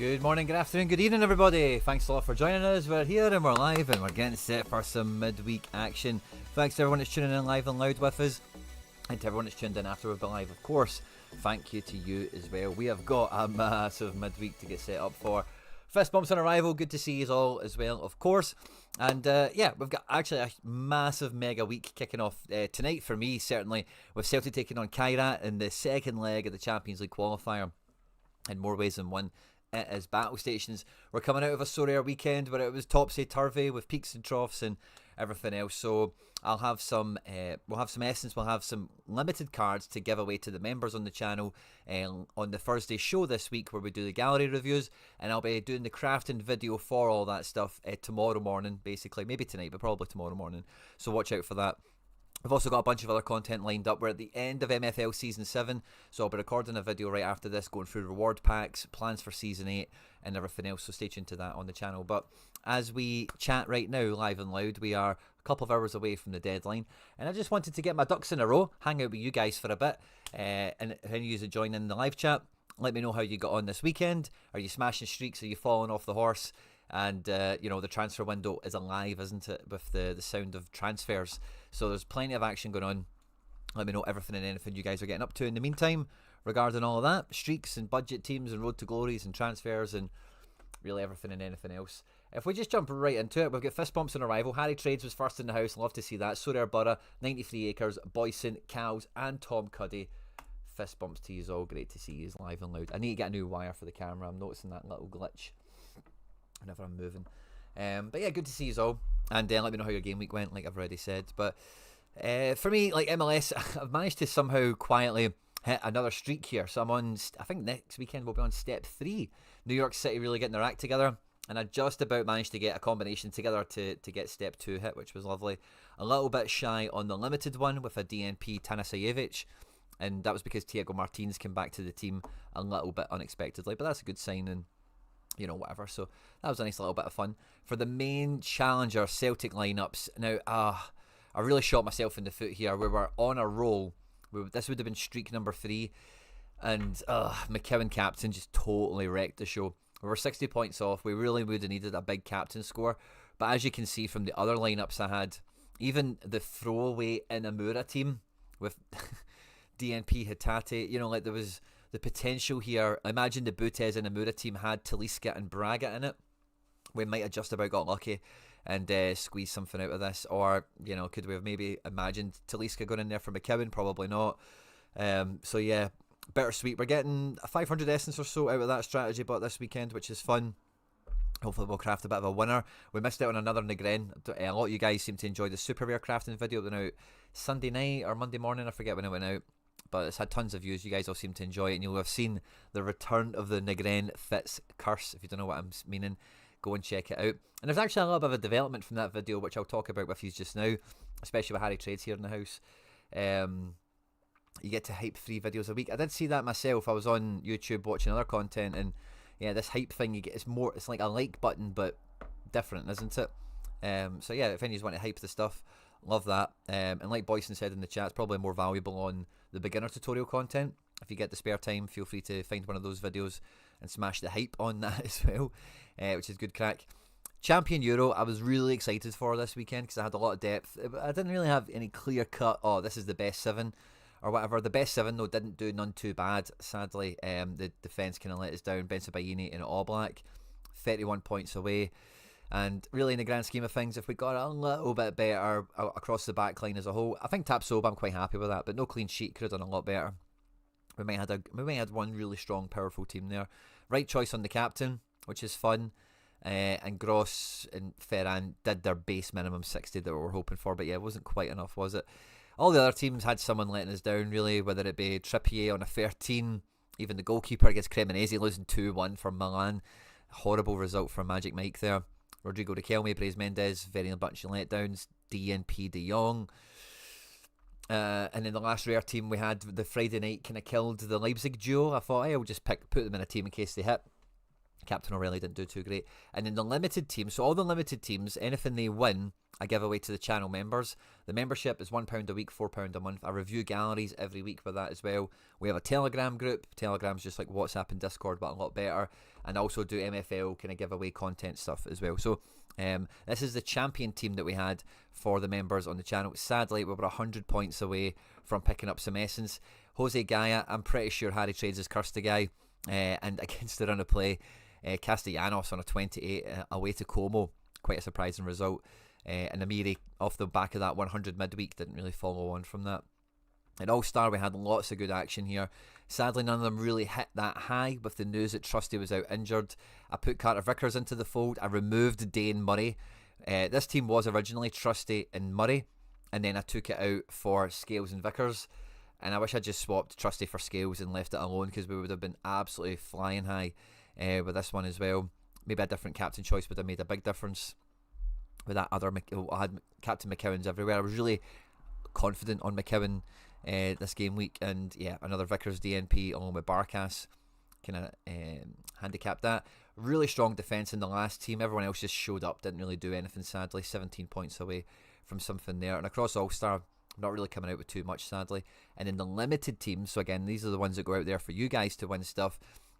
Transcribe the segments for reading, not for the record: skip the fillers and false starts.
Good morning, good afternoon, good evening, everybody. Thanks a lot for joining us. We're here and we're live and we're getting set for some midweek action. Thanks to everyone that's tuning in live and loud with us, and to everyone that's tuned in after we've been live, of course. Thank you to you as well. We have got a massive midweek to get set up for. Fist bumps on arrival. Good to see you all as well, of course. And yeah, we've got actually a massive mega week kicking off tonight for me, certainly, with Celtic taking on Kairat in the second leg of the Champions League qualifier in more ways than one. It is battle stations. We're coming out of a Sorare weekend where it was topsy-turvy with peaks and troughs and everything else. So I'll have some, we'll have some essence, we'll have some limited cards to give away to the members on the channel on the Thursday show this week where we do the gallery reviews, and I'll be doing the crafting video for all that stuff tomorrow morning, basically. Maybe tonight, but probably tomorrow morning. So watch out for that. We've also got a bunch of other content lined up. We're at the end of MFL Season 7, so I'll be recording a video right after this going through reward packs, plans for Season 8 and everything else, so stay tuned to that on the channel. But as we chat right now, live and loud, we are a couple of hours away from the deadline, and I just wanted to get my ducks in a row, hang out with you guys for a bit, and if any of you join in the live chat, let me know how you got on this weekend. Are you smashing streaks? Are you falling off the horse? And, you know, the transfer window is alive, isn't it, with the sound of transfers. So there's plenty of action going on. Let me know everything and anything you guys are getting up to in the meantime regarding all of that. Streaks and budget teams and road to glories and transfers and really everything and anything else. If we just jump right into it, we've got fist bumps on arrival. Harry Trades was first in the house. Love to see that. Sorare Borough, 93 Acres, Boyson, Cows and Tom Cuddy. Fist bumps to you all. Great to see you live and loud. I need to get a new wire for the camera. I'm noticing that little glitch whenever I'm moving. But yeah, good to see you all. And let me know how your game week went, like I've already said. But for me, like MLS, I've managed to somehow quietly hit another streak here. So I'm on, I think next weekend we'll be on step 3. New York City really getting their act together. And I just about managed to get a combination together to get step 2 hit, which was lovely. A little bit shy on the limited one with a DNP Tanasajevic. And that was because Thiago Martins came back to the team a little bit unexpectedly. But that's a good sign, and you know, whatever. So that was a nice little bit of fun. For the main challenger Celtic lineups, now I really shot myself in the foot here. We were on a roll. This would have been streak number 3, and McKeown captain just totally wrecked the show. We were 60 points off. We really would have needed a big captain score, but as you can see from the other lineups I had, even the throwaway Inamura team with DNP Hatate, you know, like there was the potential here. Imagine the Butez and Amura team had Talisca and Braga in it. We might have just about got lucky and squeezed something out of this. Or, you know, could we have maybe imagined Talisca going in there for McKeown? Probably not. So yeah, bittersweet. We're getting 500 essence or so out of that strategy bot this weekend, which is fun. Hopefully we'll craft a bit of a winner. We missed out on another Negren. A lot of you guys seem to enjoy the super rare crafting video that went out Sunday night or Monday morning. I forget when it went out. But it's had tons of views. You guys all seem to enjoy it, and you'll have seen the return of the Negren Fitz curse. If you don't know what I'm meaning, go and check it out. And there's actually a little bit of a development from that video, which I'll talk about with you just now, especially with Harry Trades here in the house. You get to hype 3 videos a week. I did see that myself. I was on YouTube watching other content, and yeah, this hype thing you get is more. It's like a like button, but different, isn't it? So yeah, if any of you want to hype the stuff, love that. And like Boyson said in the chat, it's probably more valuable on the beginner tutorial content. If you get the spare time, feel free to find one of those videos and smash the hype on that as well, which is good crack. Champion Euro, I was really excited for this weekend because I had a lot of depth. I didn't really have any clear cut, oh, this is the best 7 or whatever. The best 7 though didn't do none too bad, sadly. The defence kind of let us down. Bensabaini and All Black, 31 points away. And really, in the grand scheme of things, if we got a little bit better across the back line as a whole, I think Tapsoba, I'm quite happy with that. But no clean sheet, could have done a lot better. We might have one really strong, powerful team there. Right choice on the captain, which is fun. And Gross and Ferran did their base minimum 60 that we were hoping for. But yeah, it wasn't quite enough, was it? All the other teams had someone letting us down, really, whether it be Trippier on a 13, even the goalkeeper against Cremonese losing 2-1 for Milan. Horrible result for Magic Mike there. Rodrigo Riquelme, Brais Mendes, very bunch of letdowns. DNP De Jong. And in the last rare team we had, the Friday night kind of killed the Leipzig duo. I thought, I'll just put them in a team in case they hit. Captain O'Reilly didn't do too great. And then the limited teams, so all the limited teams, anything they win, I give away to the channel members. The membership is £1 a week, £4 a month. I review galleries every week with that as well. We have a Telegram group. Telegram's just like WhatsApp and Discord, but a lot better. And I also do MFL kind of giveaway content stuff as well. So this is the champion team that we had for the members on the channel. Sadly, we were 100 points away from picking up some essence. Jose Gaia, I'm pretty sure Harry Trades has cursed the guy. And against the run of play, Castellanos on a 28 away to Como. Quite a surprising result. And Amiri, off the back of that 100 midweek, didn't really follow on from that. At All-Star, we had lots of good action here. Sadly, none of them really hit that high with the news that Trusty was out injured. I put Carter Vickers into the fold. I removed Dane Murray. This team was originally Trusty and Murray, and then I took it out for Scales and Vickers. And I wish I just swapped Trusty for Scales and left it alone, because we would have been absolutely flying high with this one as well. Maybe a different captain choice would have made a big difference. With that other, I had Captain McCowan's everywhere. I was really confident on McCowan this game week, and yeah, another Vickers DNP along with Barkas kind of handicapped that. Really strong defence in the last team. Everyone else just showed up, didn't really do anything, sadly. 17 points away from something there. And across All-Star, not really coming out with too much, sadly. And in the limited teams, so again, these are the ones that go out there for you guys to win stuff.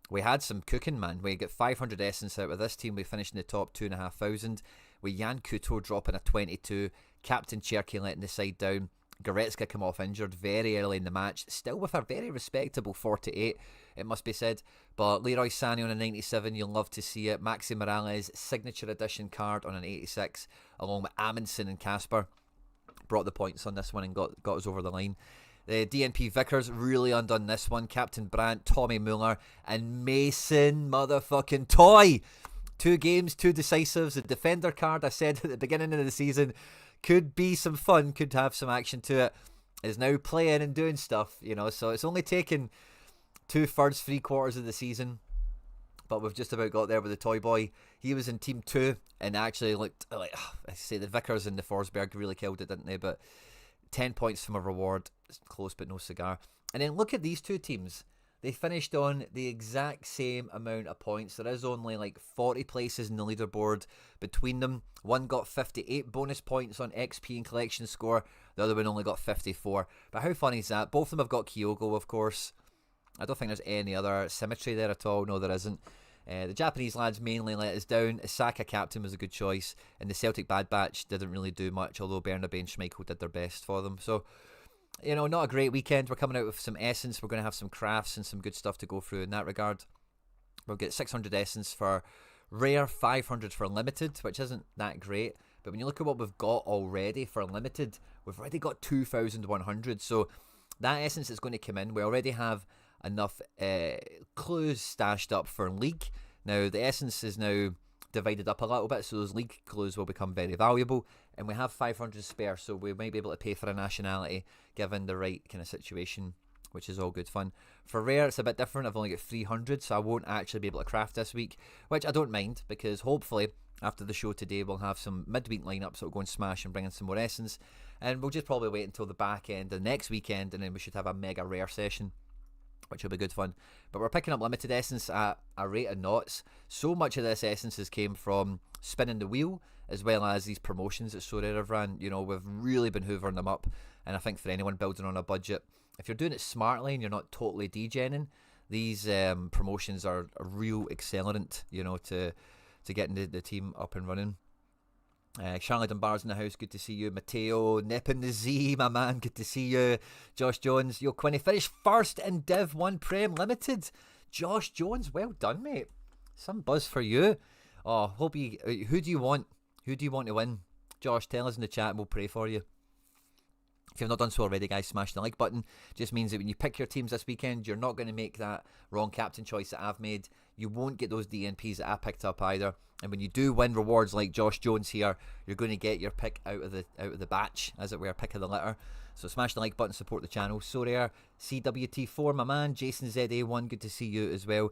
We had some cooking, man. We got 500 essence out of this team. We finished in the top 2,500. With Jan Kuto dropping a 22. Captain Cherky letting the side down. Goretzka come off injured very early in the match. Still with a very respectable 48, it must be said. But Leroy Sané on a 97, you'll love to see it. Maxi Morales, signature edition card on an 86, along with Amundsen and Casper. Brought the points on this one and got us over the line. The DNP Vickers really undone this one. Captain Brandt, Tommy Muller, and Mason motherfucking Toy. 2 games, 2 decisives. The defender card I said at the beginning of the season could be some fun, could have some action to it, is now playing and doing stuff, you know. So it's only taken 2/3, 3/4 of the season, but we've just about got there with the Toy Boy. He was in Team 2 and actually looked like, I say, the Vickers and the Forsberg really killed it, didn't they? But 10 points from a reward, close but no cigar. And then look at these two teams. They finished on the exact same amount of points. There is only like 40 places in the leaderboard between them. One got 58 bonus points on XP and collection score. The other one only got 54. But how funny is that? Both of them have got Kyogo, of course. I don't think there's any other symmetry there at all. No, there isn't. The Japanese lads mainly let us down. Isaka captain was a good choice. And the Celtic Bad Batch didn't really do much, although Bernabe and Schmeichel did their best for them. So, you know, not a great weekend. We're coming out with some essence. We're going to have some crafts and some good stuff to go through in that regard. We'll get 600 essence for rare, 500 for limited, which isn't that great. But when you look at what we've got already for limited, we've already got 2,100. So that essence is going to come in. We already have enough clues stashed up for league. Now, the essence is now divided up a little bit, so those league clues will become very valuable. And we have 500 spare, so we might be able to pay for a nationality given the right kind of situation, which is all good fun. For rare, it's a bit different. I've only got 300, so I won't actually be able to craft this week, which I don't mind, because hopefully after the show today we'll have some midweek lineups that will go and smash and bring in some more essence. And we'll just probably wait until the back end of the next weekend, and then we should have a mega rare session, which will be good fun. But we're picking up limited essence at a rate of knots. So much of this essence has came from spinning the wheel, as well as these promotions that Sorare have ran. You know, we've really been hoovering them up. And I think for anyone building on a budget, if you're doing it smartly and you're not totally degenning, these promotions are a real accelerant, you know, to getting the team up and running. Charlie Dunbar's in the house, good to see you. Mateo, Nip in the Z, my man, good to see you. Josh Jones, yo, Quinny finished first in Div 1 Prem Limited. Josh Jones, well done, mate. Some buzz for you. Oh, hope you. Who do you want? Who do you want to win? Josh, tell us in the chat and we'll pray for you. If you've not done so already, guys, smash the like button. Just means that when you pick your teams this weekend, you're not going to make that wrong captain choice that I've made. You won't get those DNPs that I picked up either. And when you do win rewards like Josh Jones here, you're going to get your pick out of the batch, as it were, pick of the litter. So smash the like button, support the channel. Sorare, CWT4, my man. Jason ZA1, good to see you as well.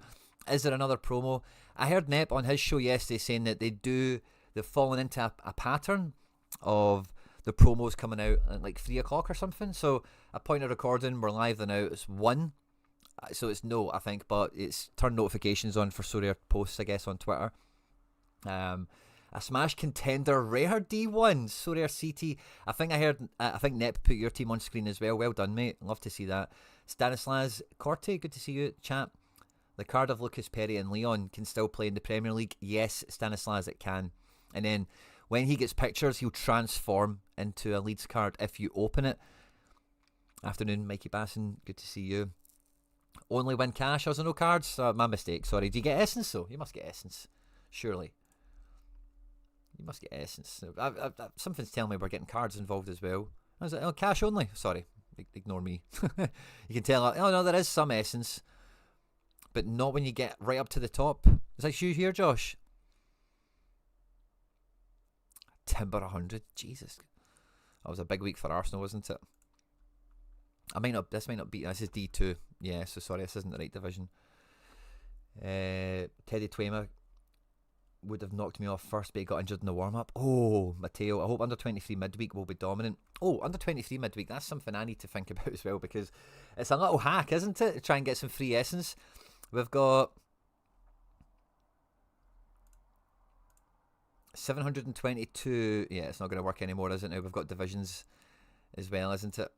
Is there another promo? I heard Nep on his show yesterday saying that they've fallen into a pattern of the promos coming out at like 3 o'clock or something. So a point of recording, we're live now. It's 1 So it's no, I think, but it's turn notifications on for Sorare posts, I guess, on Twitter. A Smash contender rare D1 Sorare CT. I think Nep put your team on screen as well. Well done, mate. Love to see that. Stanislas Corte, good to see you, chat. The card of Lucas Perry and Leon can still play in the Premier League. Yes, Stanislas, it can. And then when he gets pictures, he'll transform into a Leeds card if you open it. Afternoon, Mikey Basson, good to see you. Only win cash, also no cards? My mistake, sorry. Do you get Essence though? You must get Essence, surely. You must get Essence. Something's telling me we're getting cards involved as well. I was like, oh, cash only? Sorry, ignore me. You can tell, oh no, there is some Essence. But not when you get right up to the top. Is that you here, Josh? Timber 100, Jesus. That was a big week for Arsenal, wasn't it? This might not be, this is D2. Yeah, so sorry, this isn't the right division. Teddy Twema would have knocked me off first, but he got injured in the warm-up. Oh, Theo, I hope under 23 midweek will be dominant. Oh, under 23 midweek, that's something I need to think about as well, because it's a little hack, isn't it, to try and get some free essence. We've got 722. Yeah, it's not going to work anymore, is it now? We've got divisions as well, isn't it?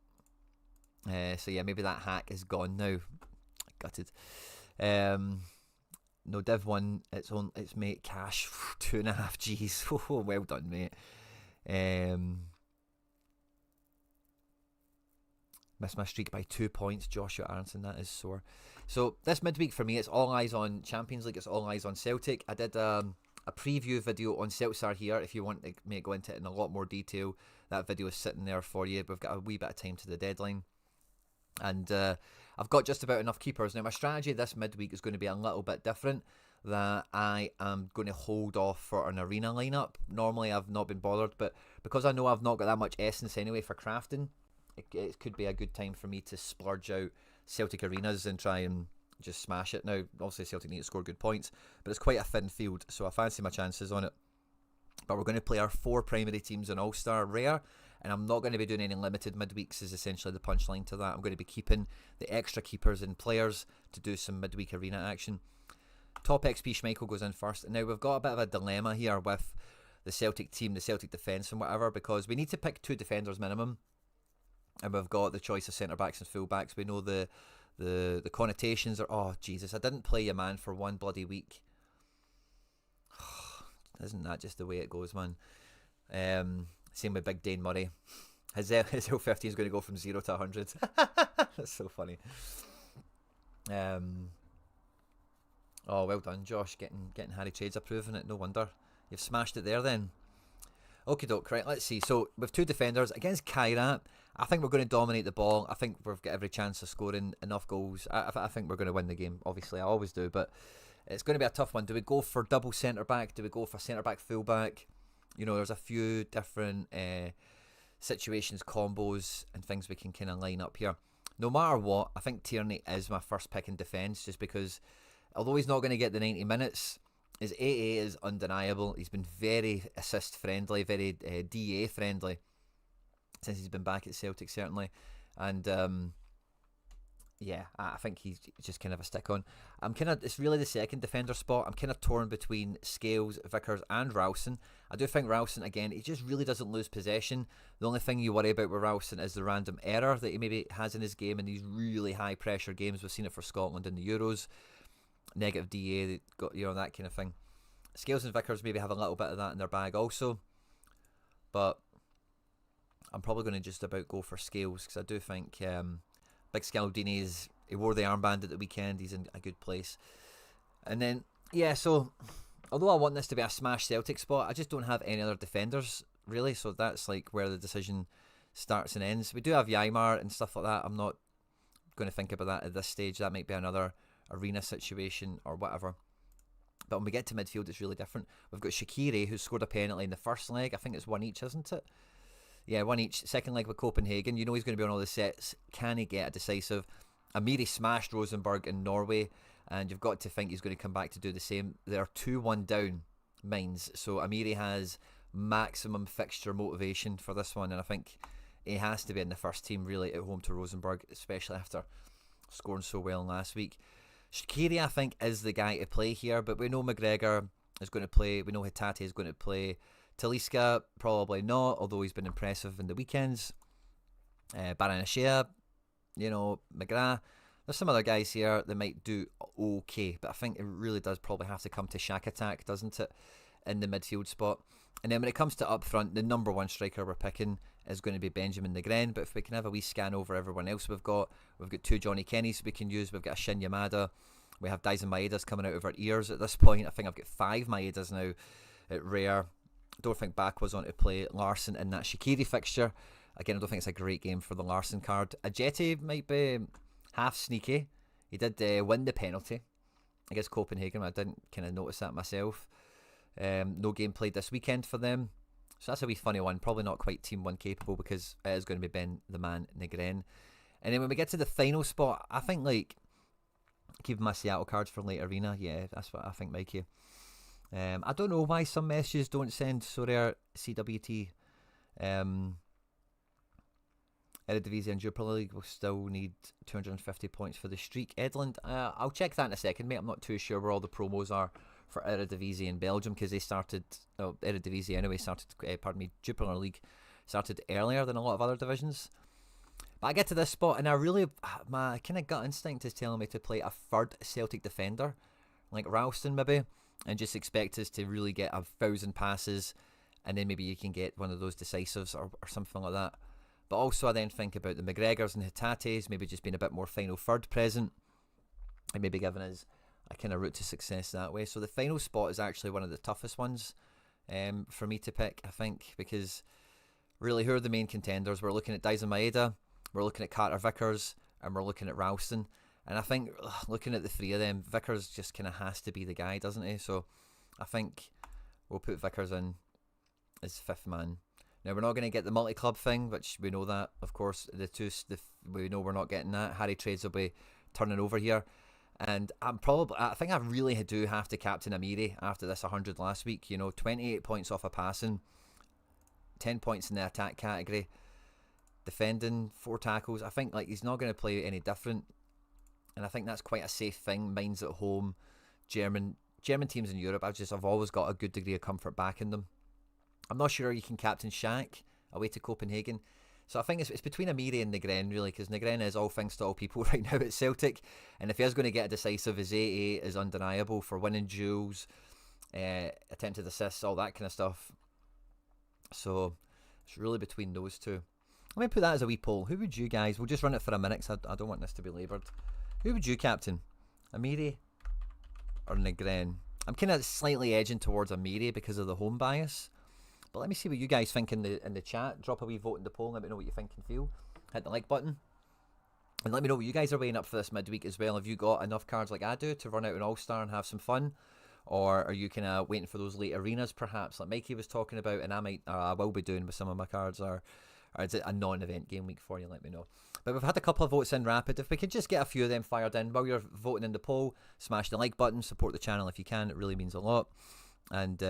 So yeah, maybe that hack is gone now. Gutted. No, Div 1, it's mate cash 2.5 G's. Oh, well done, mate. Missed my streak by 2 points, Joshua Aronson. That is sore. So this midweek for me, it's all eyes on Champions League. It's all eyes on Celtic. I did a preview video on Celtic here. If you want to go into it in a lot more detail, that video is sitting there for you. We've got a wee bit of time to the deadline. And I've got just about enough keepers. Now, my strategy this midweek is going to be a little bit different. That I am going to hold off for an arena lineup. Normally, I've not been bothered, but because I know I've not got that much essence anyway for crafting, it could be a good time for me to splurge out Celtic arenas and try and just smash it. Now, obviously, Celtic need to score good points, but it's quite a thin field, so I fancy my chances on it. But we're going to play our 4 primary teams in All-Star Rare, and I'm not going to be doing any limited midweeks, is essentially the punchline to that. I'm going to be keeping the extra keepers and players to do some midweek arena action. Top XP Schmeichel goes in first. Now, we've got a bit of a dilemma here with the Celtic team, the Celtic defence and whatever, because we need to pick 2 defenders minimum, and we've got the choice of centre-backs and full-backs. We know the connotations are, oh, Jesus, I didn't play a man for 1 bloody week. Isn't that just the way it goes, man? Same with Big Dane Murray. His L15 is going to go from 0 to 100. That's so funny. Oh, well done, Josh. Getting Harry Trades approving it. No wonder. You've smashed it there then. Okie doke, right, let's see. So, with 2 defenders against Kairat, I think we're going to dominate the ball. I think we've got every chance of scoring enough goals. I think we're going to win the game, obviously. I always do, but it's going to be a tough one. Do we go for double centre-back? Do we go for centre-back, full-back? You know, there's a few different situations, combos, and things we can kind of line up here. No matter what, I think Tierney is my first pick in defence, just because, although he's not going to get the 90 minutes, his AA is undeniable. He's been very assist-friendly, very DA-friendly since he's been back at Celtic, certainly. And yeah, I think he's just kind of a stick-on. It's really the second defender spot. I'm kind of torn between Scales, Vickers and Ralston. I do think Ralston, again, he just really doesn't lose possession. The only thing you worry about with Ralston is the random error that he maybe has in his game in these really high-pressure games. We've seen it for Scotland in the Euros. Negative DA, got, you know, that kind of thing. Scales and Vickers maybe have a little bit of that in their bag also. But I'm probably going to just about go for Scales, because I do think Big Scaldini's, he wore the armband at the weekend. He's in a good place. And then, yeah, so although I want this to be a smash Celtic spot, I just don't have any other defenders, really. So that's like where the decision starts and ends. We do have Ymar and stuff like that. I'm not going to think about that at this stage. That might be another arena situation or whatever. But when we get to midfield, it's really different. We've got Shaqiri, who scored a penalty in the first leg. I think it's 1 each, isn't it? Yeah, 1 each. Second leg with Copenhagen. You know he's going to be on all the sets. Can he get a decisive? Amiri smashed Rosenborg in Norway, and you've got to think he's going to come back to do the same. They're 2-1 down, Mainz. So Amiri has maximum fixture motivation for this one, and I think he has to be in the first team, really, at home to Rosenborg, especially after scoring so well last week. Shaqiri, I think, is the guy to play here, but we know McGregor is going to play. We know Hatate is going to play. Talisca, probably not, although he's been impressive in the weekends. Baranachea, McGrath. There's some other guys here that might do okay, but I think it really does probably have to come to Shack Attack, doesn't it, in the midfield spot. And then when it comes to up front, the number one striker we're picking is going to be Benjamin Negren. But if we can have a wee scan over everyone else we've got two Johnny Kennys we can use. We've got a Shin Yamada. We have Dyson Maeda's coming out of our ears at this point. I think I've got 5 Maeda's now at rare. I don't think Bak was on to play Larson in that Shaqiri fixture. Again, I don't think it's a great game for the Larson card. Ajeti might be half sneaky. He did win the penalty against Copenhagen. I didn't kind of notice that myself. No game played this weekend for them. So that's a wee funny one. Probably not quite Team 1 capable because it is going to be Ben the Man Negren. And then when we get to the final spot, I think keeping my Seattle cards for late arena. Yeah, that's what I think, Mikey. I don't know why some messages don't send Sorare CWT. Eredivisie and Jupiler League will still need 250 points for the streak. Edland, I'll check that in a second, mate. I'm not too sure where all the promos are for Eredivisie in Belgium because they started, Eredivisie anyway, Jupiler League started earlier than a lot of other divisions. But I get to this spot and my kind of gut instinct is telling me to play a third Celtic defender, like Ralston maybe, and just expect us to really get 1,000 passes and then maybe you can get one of those decisives or something like that. But also I then think about the McGregors and Hitates, maybe just being a bit more final third present and maybe giving us a kind of route to success that way. So the final spot is actually one of the toughest ones for me to pick, I think, because really who are the main contenders? We're looking at Dyson Maeda, we're looking at Carter Vickers, and we're looking at Ralston. And I think looking at the 3 of them, Vickers just kind of has to be the guy, doesn't he? So I think we'll put Vickers in as 5th man. Now, we're not going to get the multi-club thing, which we know that, of course. We know we're not getting that. Harry Trades will be turning over here. And I think I really do have to captain Amiri after this 100 last week. 28 points off of passing, 10 points in the attack category, defending, 4 tackles. I think he's not going to play any different. And I think that's quite a safe thing. Mine's at home. German teams in Europe, I've always got a good degree of comfort backing them. I'm not sure you can captain Shaq away to Copenhagen. So I think it's between Amiri and Negren, really, because Negren is all things to all people right now at Celtic. And if he is going to get a decisive, his 8-8 is undeniable for winning duels, attempted assists, all that kind of stuff. So it's really between those two. Let me put that as a wee poll. Who would you guys... We'll just run it for a minute because I don't want this to be laboured. Who would you captain? Amiri or Negren? I'm kind of slightly edging towards Amiri because of the home bias. But let me see what you guys think in the chat. Drop a wee vote in the poll. Let me know what you think and feel. Hit the like button. And let me know what you guys are weighing up for this midweek as well. Have you got enough cards like I do to run out an All-Star and have some fun? Or are you kind of waiting for those late arenas perhaps like Mikey was talking about and I will be doing with some of my cards, or is it a non-event game week for you? Let me know. But we've had a couple of votes in rapid. If we could just get a few of them fired in while you're voting in the poll, smash the like button, support the channel if you can. It really means a lot. And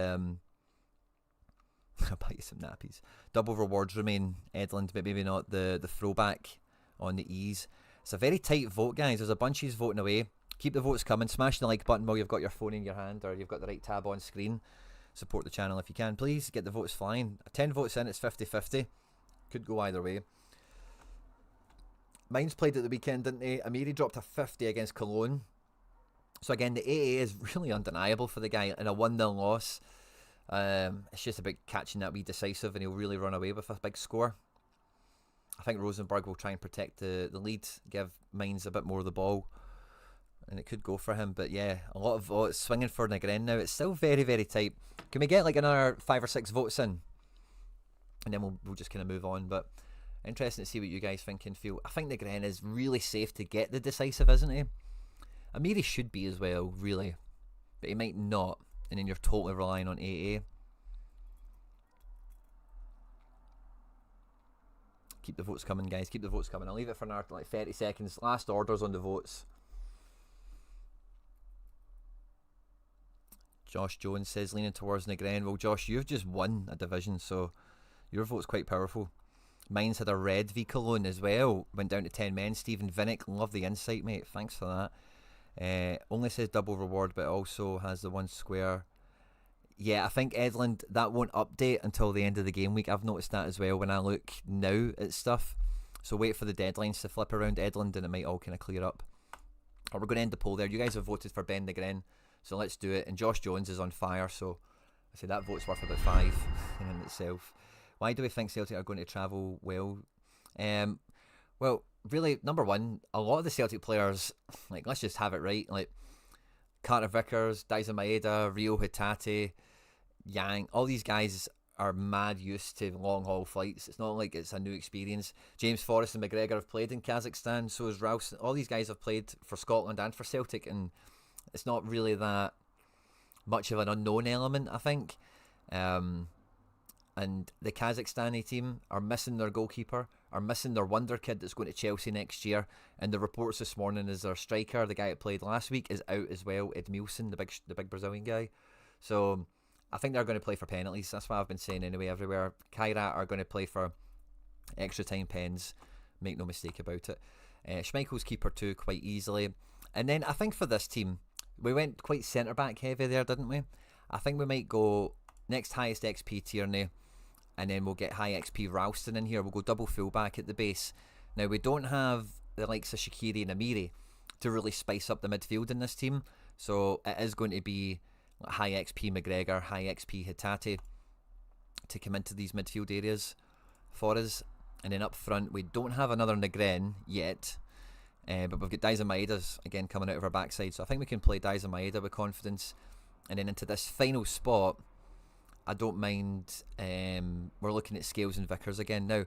I'll buy you some nappies. Double rewards remain, Edland, but maybe not the throwback on the E's. It's a very tight vote, guys. There's a bunch of voting away. Keep the votes coming. Smash the like button while you've got your phone in your hand or you've got the right tab on screen. Support the channel if you can, please. Get the votes flying. 10 votes in, it's 50-50. Could go either way. Mine's played at the weekend, didn't they? Amiri dropped a 50 against Cologne. So again, the AA is really undeniable for the guy in a 1-0 loss. It's just about catching that wee decisive and he'll really run away with a big score. I think Rosenborg will try and protect the lead, give Mainz a bit more of the ball, and it could go for him. But yeah, a lot of votes swinging for Negren now. It's still very, very tight. Can we get another 5 or 6 votes in? And then we'll just kind of move on. But interesting to see what you guys think and feel. I think Negren is really safe to get the decisive, isn't he? Amiri should be as well, really. But he might not. And then you're totally relying on AA. Keep the votes coming, guys. Keep the votes coming. I'll leave it for another 30 seconds. Last orders on the votes. Josh Jones says leaning towards Negren. Well, Josh, you've just won a division, so your vote's quite powerful. Mine's had a red v Cologne as well. Went down to 10 men. Stephen Vinnick, love the insight, mate. Thanks for that. Only says double reward, but also has the one square. Yeah, I think Edland, that won't update until the end of the game week. I've noticed that as well when I look now at stuff. So wait for the deadlines to flip around Edland and it might all kind of clear up. Or we're going to end the poll there. You guys have voted for Ben the Gren, so let's do it. And Josh Jones is on fire, so I say that vote's worth about 5 in itself. Why do we think Celtic are going to travel well? Well, really, number one, a lot of the Celtic players, like, let's just have it right, like Carter Vickers, Daizen Maeda, Rio Hitate, Yang, all these guys are mad used to long haul flights. It's not like it's a new experience. James Forrest and McGregor have played in Kazakhstan, so has Rouse. All these guys have played for Scotland and for Celtic, and it's not really that much of an unknown element, I think. And the Kazakhstani team are missing their goalkeeper, are missing their wonder kid that's going to Chelsea next year, and the reports this morning is their striker, the guy that played last week, is out as well, Edmilson, the big Brazilian guy. So I think they're going to play for penalties. That's what I've been saying anyway everywhere. Kairat are going to play for extra time pens, make no mistake about it. Schmeichel's keeper too, quite easily. And then I think for this team, we went quite centre-back heavy there, didn't we? I think we might go next highest XP Tierney, and then we'll get high XP Ralston in here. We'll go double fullback at the base. Now, we don't have the likes of Shaqiri and Amiri to really spice up the midfield in this team, so it is going to be high XP McGregor, high XP Hitate to come into these midfield areas for us. And then up front, we don't have another Negren yet, but we've got Daizen Maeda's again coming out of our backside, so I think we can play Daizen Maeda with confidence. And then into this final spot, I don't mind. We're looking at Scales and Vickers again. Now,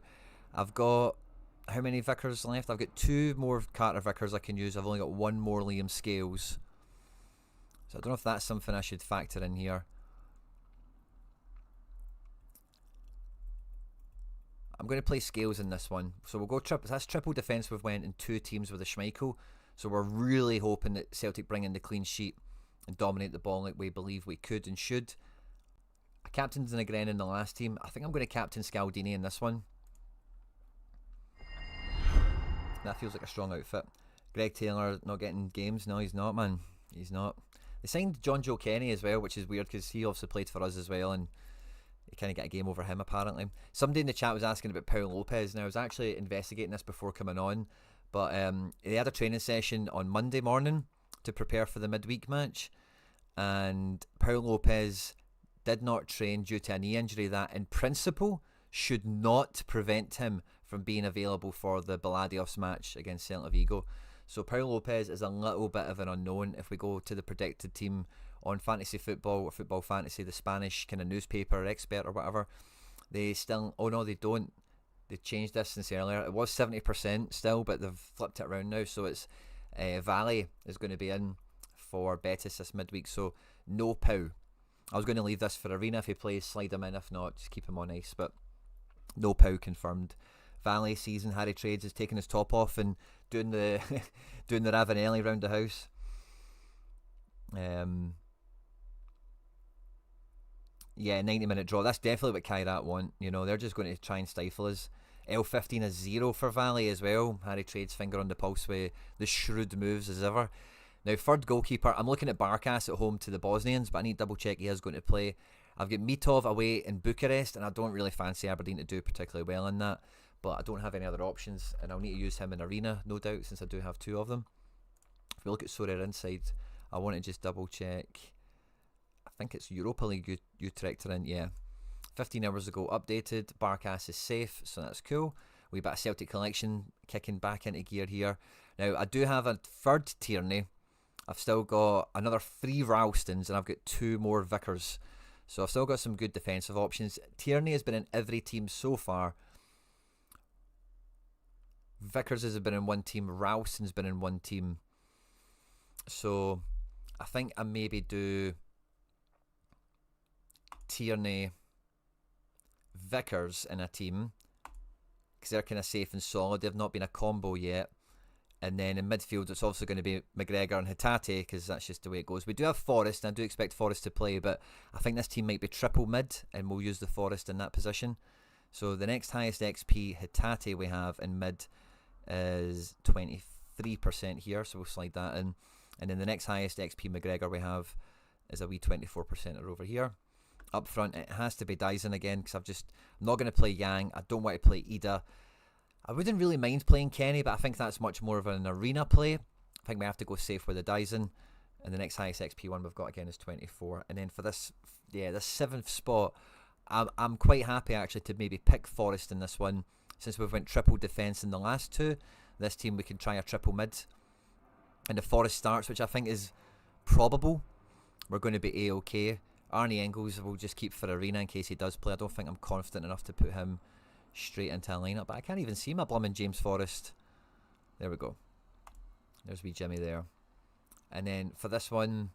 I've got how many Vickers left? I've got 2 more Carter Vickers I can use. I've only got 1 more Liam Scales. So I don't know if that's something I should factor in here. I'm going to play Scales in this one. So we'll go triple. That's triple defence we've went in 2 teams with a Schmeichel. So we're really hoping that Celtic bring in the clean sheet and dominate the ball like we believe we could and should. I captained Negren in the last team. I think I'm going to captain Scaldini in this one. That feels like a strong outfit. Greg Taylor not getting games. No, he's not, man. He's not. They signed John Joe Kenny as well, which is weird because he also played for us as well, and they kind of get a game over him apparently. Somebody in the chat was asking about Paul Lopez. Now, I was actually investigating this before coming on, but they had a training session on Monday morning to prepare for the midweek match, and Paul Lopez did not train due to a knee injury that in principle should not prevent him from being available for the Baladios match against Celta Vigo. So Paul Lopez is a little bit of an unknown. If we go to the predicted team on Fantasy Football or Football Fantasy, the Spanish kind of newspaper or expert or whatever, they still, oh no they don't, they changed this since earlier. It was 70% still, but they've flipped it around now, so it's Valle is going to be in for Betis this midweek, so no Pau. I was going to leave this for Arena. If he plays, slide him in. If not, just keep him on ice. But no Pau confirmed. Valle season. Harry Trades is taking his top off and doing the doing the Ravanelli round the house. Yeah, 90-minute draw. That's definitely what Kairat want. You know, they're just going to try and stifle us. L15 is 0 for Valle as well. Harry Trades finger on the pulse with the shrewd moves as ever. Now, third goalkeeper, I'm looking at Barkas at home to the Bosnians, but I need to double check he is going to play. I've got Mitov away in Bucharest, and I don't really fancy Aberdeen to do particularly well in that, but I don't have any other options, and I'll need to use him in Arena, no doubt, since I do have 2 of them. If we look at Sorare inside, I want to just double check. I think it's Europa League Utrecht are in, yeah. 15 hours ago updated, Barkas is safe, so that's cool. We bit of Celtic collection kicking back into gear here. Now, I do have a third Tierney. I've still got another 3 Ralstons, and I've got 2 more Vickers. So I've still got some good defensive options. Tierney has been in every team so far. Vickers has been in 1 team. Ralston's been in 1 team. So I think I maybe do Tierney, Vickers in a team, because they're kind of safe and solid. They've not been a combo yet. And then in midfield, it's also going to be McGregor and Hitate, because that's just the way it goes. We do have Forrest, and I do expect Forrest to play, but I think this team might be triple mid, and we'll use the Forrest in that position. So the next highest XP Hitate we have in mid is 23% here, so we'll slide that in. And then the next highest XP McGregor we have is a wee 24% over here. Up front, it has to be Dyson again, because I'm not going to play Yang. I don't want to play Ida. I wouldn't really mind playing Kenny, but I think that's much more of an arena play. I think we have to go safe with the Dyson. And the next highest XP one we've got again is 24. And then for this 7th spot, I'm quite happy actually to maybe pick Forest in this one. Since we've went triple defence in the last two, this team we can try a triple mid. And the Forest starts, which I think is probable. We're going to be A-OK. Arnie Engels will just keep for arena in case he does play. I don't think I'm confident enough to put him straight into a lineup. But I can't even see my blooming James Forrest. There we go. There's wee Jimmy there. And then for this one,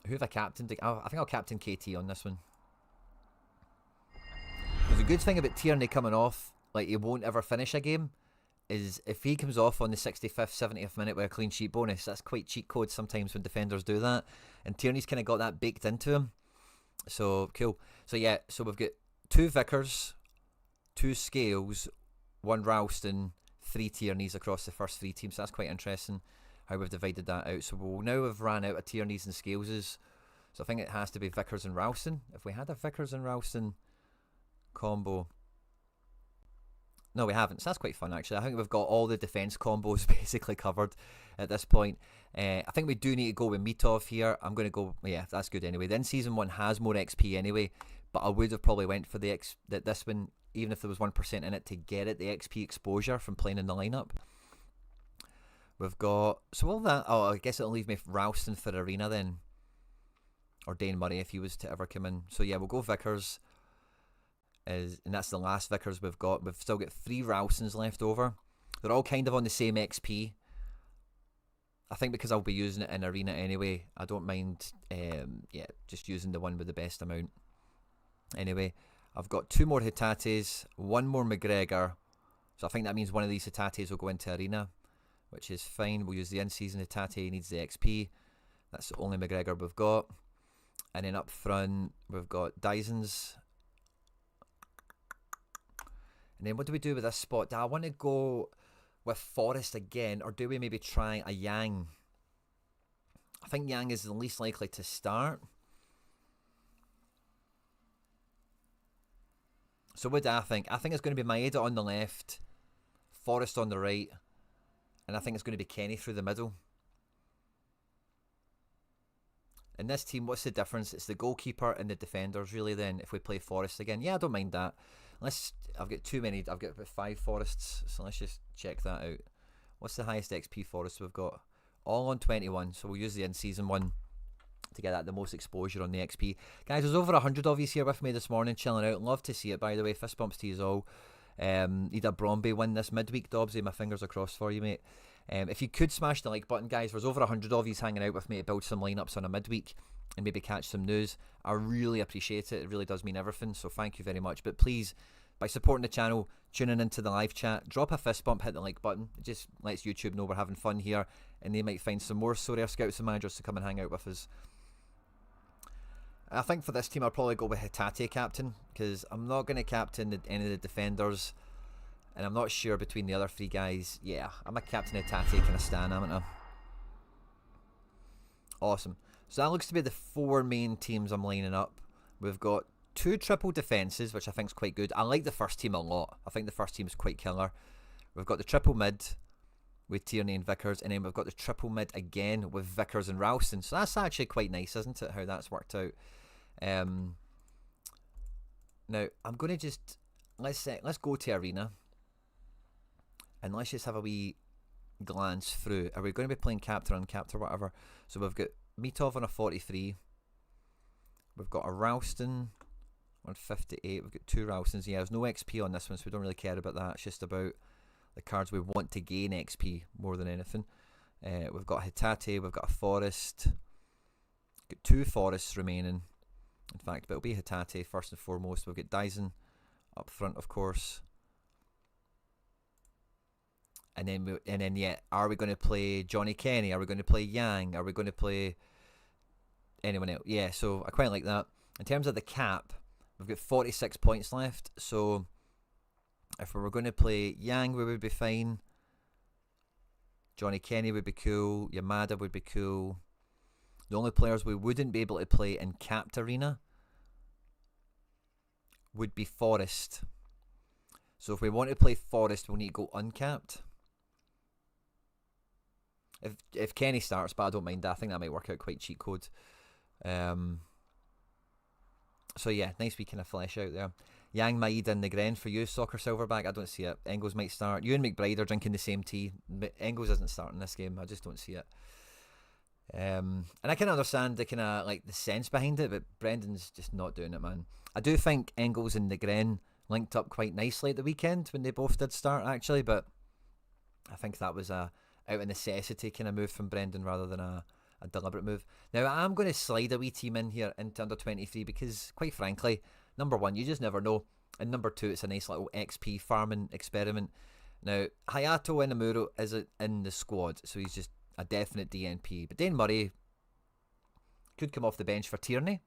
who have I captained? I think I'll captain KT on this one. There's a good thing about Tierney coming off, like he won't ever finish a game, is if he comes off on the 65th, 70th minute with a clean sheet bonus, that's quite cheat code sometimes when defenders do that. And Tierney's kind of got that baked into him. So, cool. So, yeah, so we've got 2 Vickers, 2 Scales, 1 Ralston, 3 Tierneys across the first 3 teams. So that's quite interesting how we've divided that out. So we'll now have ran out of Tierneys and Scaleses. So I think it has to be Vickers and Ralston. If we had a Vickers and Ralston combo. No, we haven't. So that's quite fun, actually. I think we've got all the defence combos basically covered at this point. I think we do need to go with Mitov here. I'm going to go... Yeah, that's good anyway. Then Season 1 has more XP anyway, but I would have probably went for this one, even if there was 1% in it, to get it, the XP exposure from playing in the lineup. We've got... So all that... Oh, I guess it'll leave me Ralston for Arena then. Or Dane Murray if he was to ever come in. So yeah, we'll go Vickers. And that's the last Vickers we've got. We've still got 3 Ralstons left over. They're all kind of on the same XP. I think because I'll be using it in Arena anyway, I don't mind just using the one with the best amount. Anyway, I've got 2 more Hitates, 1 more McGregor. So I think that means one of these Hitates will go into Arena, which is fine. We'll use the in-season Hitate, he needs the XP. That's the only McGregor we've got. And then up front, we've got Dyson's. And then what do we do with this spot? Do I want to go with Forest again, or do we maybe try a Yang? I think Yang is the least likely to start. So what do I think? I think it's going to be Maeda on the left, Forest on the right, and I think it's going to be Kenny through the middle. In this team, what's the difference? It's the goalkeeper and the defenders, really, then, if we play Forest again. Yeah, I don't mind that. I've got too many. I've got about 5 Forests, so let's just check that out. What's the highest XP Forest we've got? All on 21, so we'll use the in-season one to get the most exposure on the XP. Guys, there's over 100 of you here with me this morning, chilling out. Love to see it, by the way. Fist bumps to you all. Need a Bromby win this midweek, Dobbsy. My fingers are crossed for you, mate. If you could smash the like button, guys, there's over 100 of you hanging out with me to build some lineups on a midweek and maybe catch some news. I really appreciate it. It really does mean everything, so thank you very much. But please, by supporting the channel, tuning into the live chat, drop a fist bump, hit the like button. It just lets YouTube know we're having fun here, and they might find some more Sorare scouts and managers to come and hang out with us. I think for this team I'll probably go with Hitate captain, because I'm not going to captain any of the defenders, and I'm not sure between the other 3 guys. Yeah, I'm a captain Hitate kind of stan, haven't I? Awesome. So that looks to be the 4 main teams I'm lining up. We've got 2 triple defences, which I think is quite good. I like the first team a lot. I think the first team is quite killer. We've got the triple mid with Tierney and Vickers, and then we've got the triple mid again with Vickers and Ralston. So that's actually quite nice, isn't it, how that's worked out? Now, I'm going to just... Let's go to Arena. And let's just have a wee glance through. Are we going to be playing captain, uncapped, or whatever? So we've got Mitov on a 43. We've got a Ralston on 58. We've got 2 Ralstons. Yeah, there's no XP on this one, so we don't really care about that. It's just about the cards we want to gain XP more than anything. We've got Hitate. We've got a Forest. We've got 2 Forests remaining. In fact, but it'll be Hitate first and foremost. We've got Dyson up front, of course. And then, yeah, are we going to play Johnny Kenny? Are we going to play Yang? Are we going to play anyone else? Yeah, so I quite like that. In terms of the cap, We've got 46 points left, so if we were going to play Yang, we would be fine. Johnny Kenny would be cool. Yamada would be cool. The only players we wouldn't be able to play in capped arena would be Forest. So if we want to play Forest, we'll need to go uncapped. If Kenny starts, but I don't mind that. I think that might work out quite cheat code. So yeah, nice we kind of flesh out there. Yang, Maeda and Negren for you, Soccer Silverback. I don't see it. Engels might start. You and McBride are drinking the same tea. Engels isn't starting this game. I just don't see it. And I can understand the kind of like the sense behind it, but Brendan's just not doing it, man. I do think Engels and Negren linked up quite nicely at the weekend when they both did start, actually, but I think that was a out of necessity kind of move from Brendan rather than a deliberate move. Now, I'm going to slide a wee team in here into under 23 because, quite frankly, number one, you just never know, and number two, it's a nice little XP farming experiment. Now, Hayato Inamuro is in the squad, so he's just a definite DNP, but Dane Murray could come off the bench for Tierney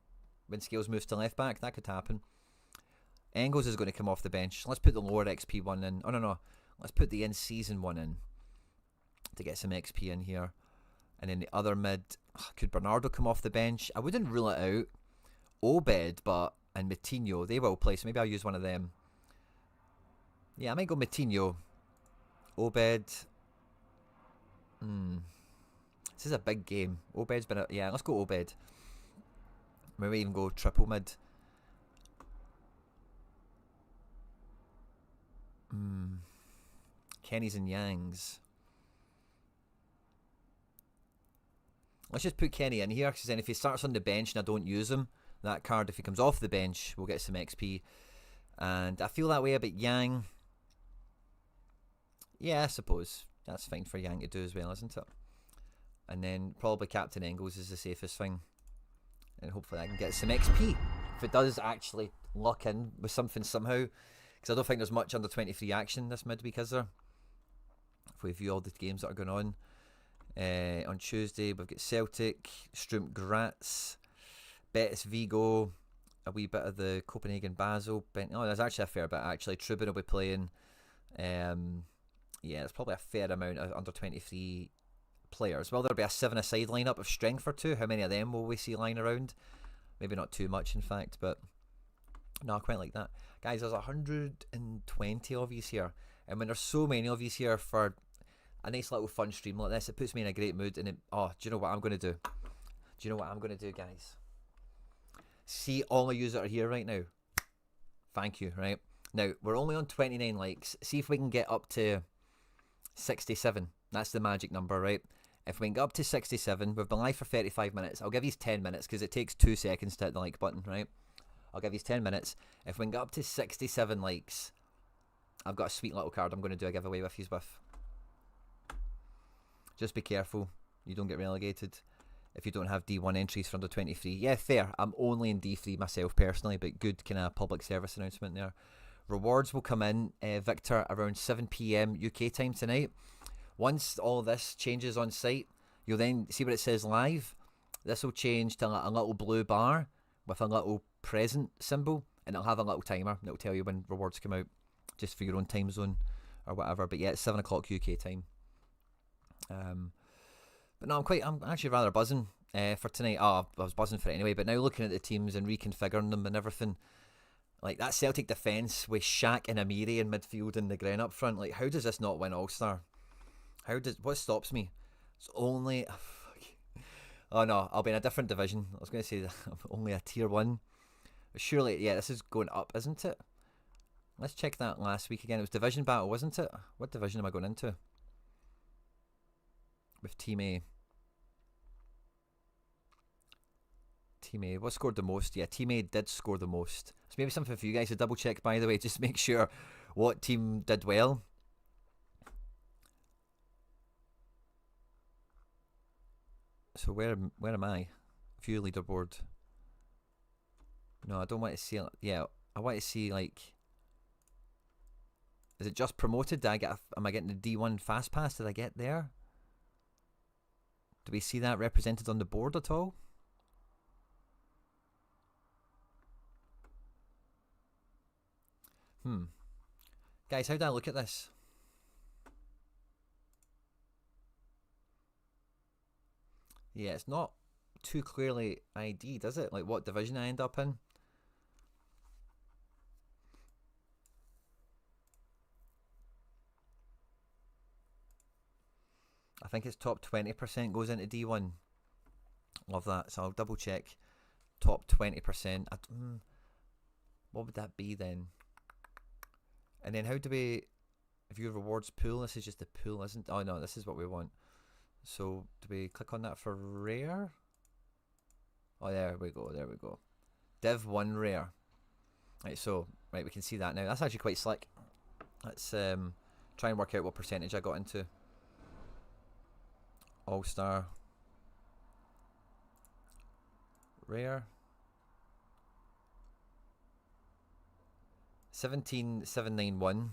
when Scales moves to left back. That could happen. Engels is going to come off the bench. Let's put the lower XP one in. Oh, no. Let's put the in-season one in to get some XP in here. And then the other mid, could Bernardo come off the bench? I wouldn't rule it out. Obed, and Matinho, they will play, so maybe I'll use one of them. Yeah, I might go Matinho. Obed. This is a big game. Obed's been yeah, let's go Obed. Maybe even go triple mid. Kenny's and Yang's. Let's just put Kenny in here, because then if he starts on the bench and I don't use him, that card, if he comes off the bench, we'll get some XP. And I feel that way about Yang. Yeah, I suppose. That's fine for Yang to do as well, isn't it? And then probably Captain Engels is the safest thing. And hopefully I can get some XP. If it does actually luck in with something somehow. Because I don't think there's much under 23 action this midweek, is there? If we view all the games that are going on. On Tuesday, we've got Celtic, Strumpf Graz, Betis Vigo, a wee bit of the Copenhagen Basel. There's actually a fair bit, actually. Trubin will be playing. Yeah, there's probably a fair amount of under 23 players. Will there be a 7-a-side lineup of strength or two? How many of them will we see lying around? Maybe not too much, in fact, but no, I quite like that. Guys, there's 120 of you here, and when there's so many of you here for a nice little fun stream like this, it puts me in a great mood. And do you know what I'm going to do? Do you know what I'm going to do, guys? See all of you that are here right now. Thank you, right? Now, we're only on 29 likes. See if we can get up to 67. That's the magic number, right? If we can get up to 67, we've been live for 35 minutes. I'll give you 10 minutes because it takes 2 seconds to hit the like button, right? I'll give you 10 minutes. If we can get up to 67 likes, I've got a sweet little card I'm going to do a giveaway with you with. Just be careful you don't get relegated if you don't have D1 entries for under 23. Yeah, fair. I'm only in D3 myself personally, but good kind of public service announcement there. Rewards will come in, Victor, around 7 PM UK time tonight. Once all this changes on site, you'll then see what it says live. This will change to a little blue bar with a little present symbol, and it'll have a little timer and it'll tell you when rewards come out, just for your own time zone or whatever. But yeah, it's 7 o'clock UK time. But no, I'm actually rather buzzing for tonight. I was buzzing for it anyway, but now looking at the teams and reconfiguring them and everything, like that Celtic defence with Shaq and Amiri in midfield and the Negren up front, like how does this not win All-Star? What stops me? It's only oh no, I'll be in a different division. I was going to say I'm only a tier 1. But surely, yeah, this is going up, isn't it? Let's check that last week again. It was division battle, wasn't it? What division am I going into? With Team A. Team A. What scored the most? Yeah, Team A did score the most. So maybe something for you guys to double check, by the way, just to make sure what team did well. So where am I? View leaderboard. No, I don't want to see. Yeah, I want to see like. Is it just promoted? Did I get? Am I getting the D1 fast pass? Did I get there? Do we see that represented on the board at all? Guys, how do I look at this? Yeah, it's not too clearly ID, does it? Like what division I end up in? I think it's top 20% goes into D1. Love that. So I'll double check. Top 20%. What would that be then? And then how do we... View rewards pool. This is just the pool, isn't... Oh no, this is what we want. So do we click on that for rare? Oh, there we go. There we go. Div 1 rare. Right, so... Right, we can see that now. That's actually quite slick. Let's try and work out what percentage I got into. All-Star. Rare. 17,791.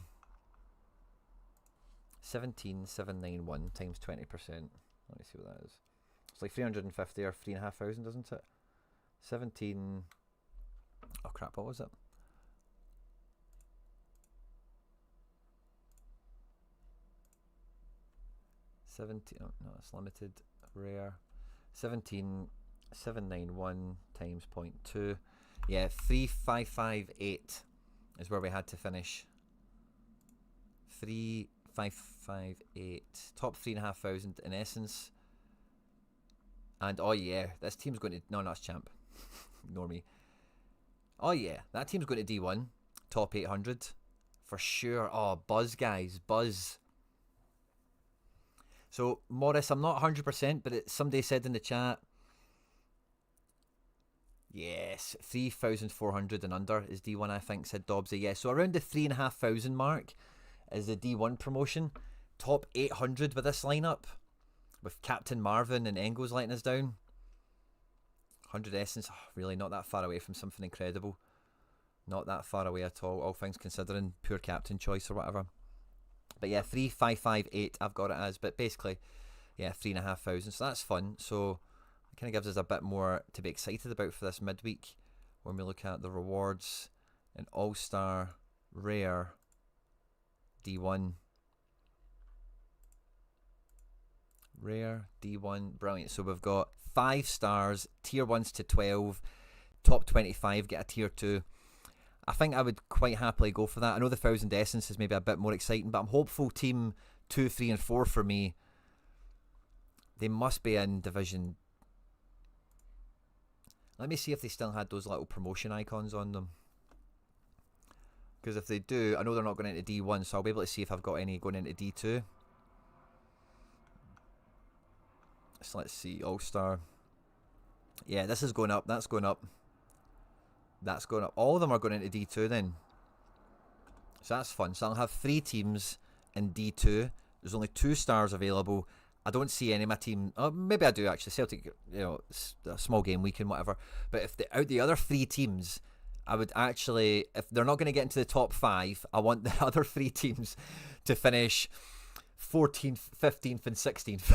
17,791 times 20%. Let me see what that is. It's like 350 or 3,500, isn't it? 17. Oh crap! What was it? Oh no, it's limited. Rare. 17,791 times 0.2. Yeah, 3,558 is where we had to finish. 3,558. Top 3,500 in essence. And oh yeah, this team's going to... No, that's champ. Ignore me. Oh yeah, that team's going to D1. Top 800. For sure. Oh, buzz, guys. Buzz. So, Morris, I'm not 100%, but somebody said in the chat... Yes, 3,400 and under is D1, I think, said Dobbsy. Yeah, so around the 3,500 mark is the D1 promotion. Top 800 with this lineup. With Captain Marvin and Engels letting us down. 100 Essence, oh, really not that far away from something incredible. Not that far away at all things considering. Pure captain choice or whatever. But yeah, 3,558 I've got it as. But basically, yeah, 3,500. So that's fun. So it kind of gives us a bit more to be excited about for this midweek. When we look at the rewards. An All-Star Rare D1. Rare D1, brilliant. So we've got 5 stars, tier 1s to 12, top 25 get a tier 2. I think I would quite happily go for that. I know the 1,000 Essence is maybe a bit more exciting, but I'm hopeful team 2, 3 and 4 for me, they must be in division. Let me see if they still had those little promotion icons on them, because if they do, I know they're not going into D1, so I'll be able to see if I've got any going into D2. So let's see, All-Star. Yeah, this is going up, that's going up. That's going up. All of them are going into D2 then. So that's fun. So I'll have 3 teams in D2. There's only 2 stars available. I don't see any of my team... Oh, maybe I do actually. Celtic, you know, a small game week and whatever. But if out the other 3 teams, I would actually... If they're not going to get into the top 5, I want the other 3 teams to finish 14th, 15th and 16th.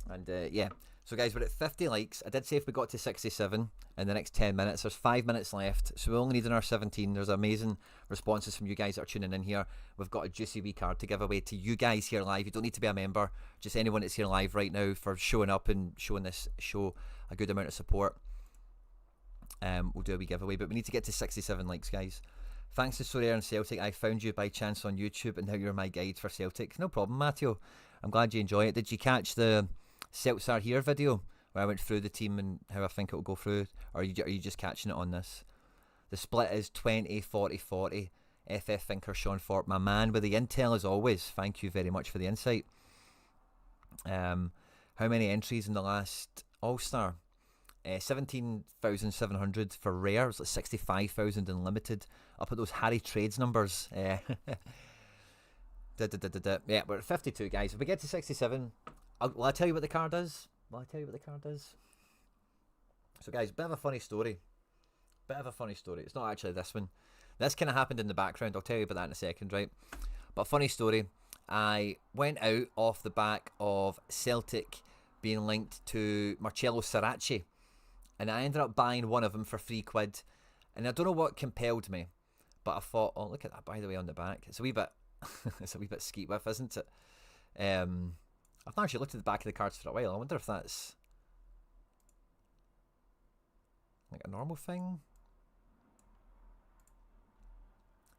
And yeah, so guys, we're at 50 likes. I did say if we got to 67 in the next 10 minutes, there's 5 minutes left, so we only need another 17. There's amazing responses from you guys that are tuning in here. We've got a juicy wee card to give away to you guys here live. You don't need to be a member, just anyone that's here live right now for showing up and showing this show a good amount of support. We'll do a wee giveaway, but we need to get to 67 likes, guys. Thanks to Sorare and Celtic. I found you by chance on YouTube, and now you're my guide for Celtic. No problem, Matteo. I'm glad you enjoy it. Did you catch the Celts are here video where I went through the team and how I think it will go through, or are you just catching it on this? The split is 20-40-40. FF Thinker Sean Fort, my man with the intel as always. Thank you very much for the insight. How many entries in the last All-Star? 17,700 for rare. It's like 65,000 in limited. Up at those Harry Trades numbers. Yeah, we're at 52, guys. If we get to 67, will I tell you what the card is? So, guys, bit of a funny story. It's not actually this one. This kind of happened in the background. I'll tell you about that in a second, right? But funny story, I went out off the back of Celtic being linked to Marcello Sorare, and I ended up buying one of them for £3. And I don't know what compelled me, but I thought, oh, look at that, by the way, on the back. It's a wee bit, it's a wee bit skeet with, isn't it? I've not actually looked at the back of the cards for a while. I wonder if that's like a normal thing.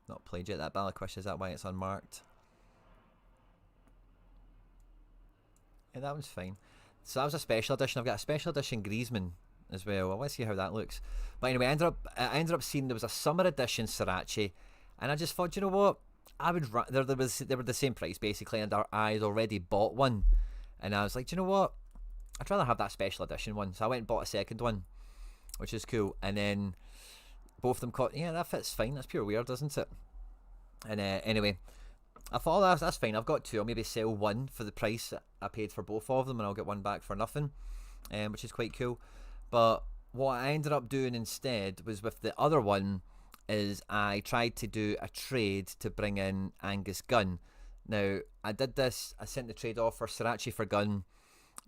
Not played yet. That Ballaquish, is that why it's unmarked? Yeah, that one's fine. So that was a special edition. I've got a special edition Griezmann as well. I want to see how that looks. But anyway, I ended up seeing there was a summer edition Sorare, and I just thought, you know what? I would. They were the same price basically, and I had already bought one, and I was like, do you know what? I'd rather have that special edition one. So I went and bought a second one, which is cool. And then both of them caught. Yeah, that fits fine. That's pure weird, isn't it? And anyway, I thought, oh, that's fine. I've got two. I'll maybe sell one for the price I paid for both of them, and I'll get one back for nothing, which is quite cool. But what I ended up doing instead was with the other one is I tried to do a trade to bring in Angus Gunn. Now, I did this. I sent the trade off for Sorare for Gunn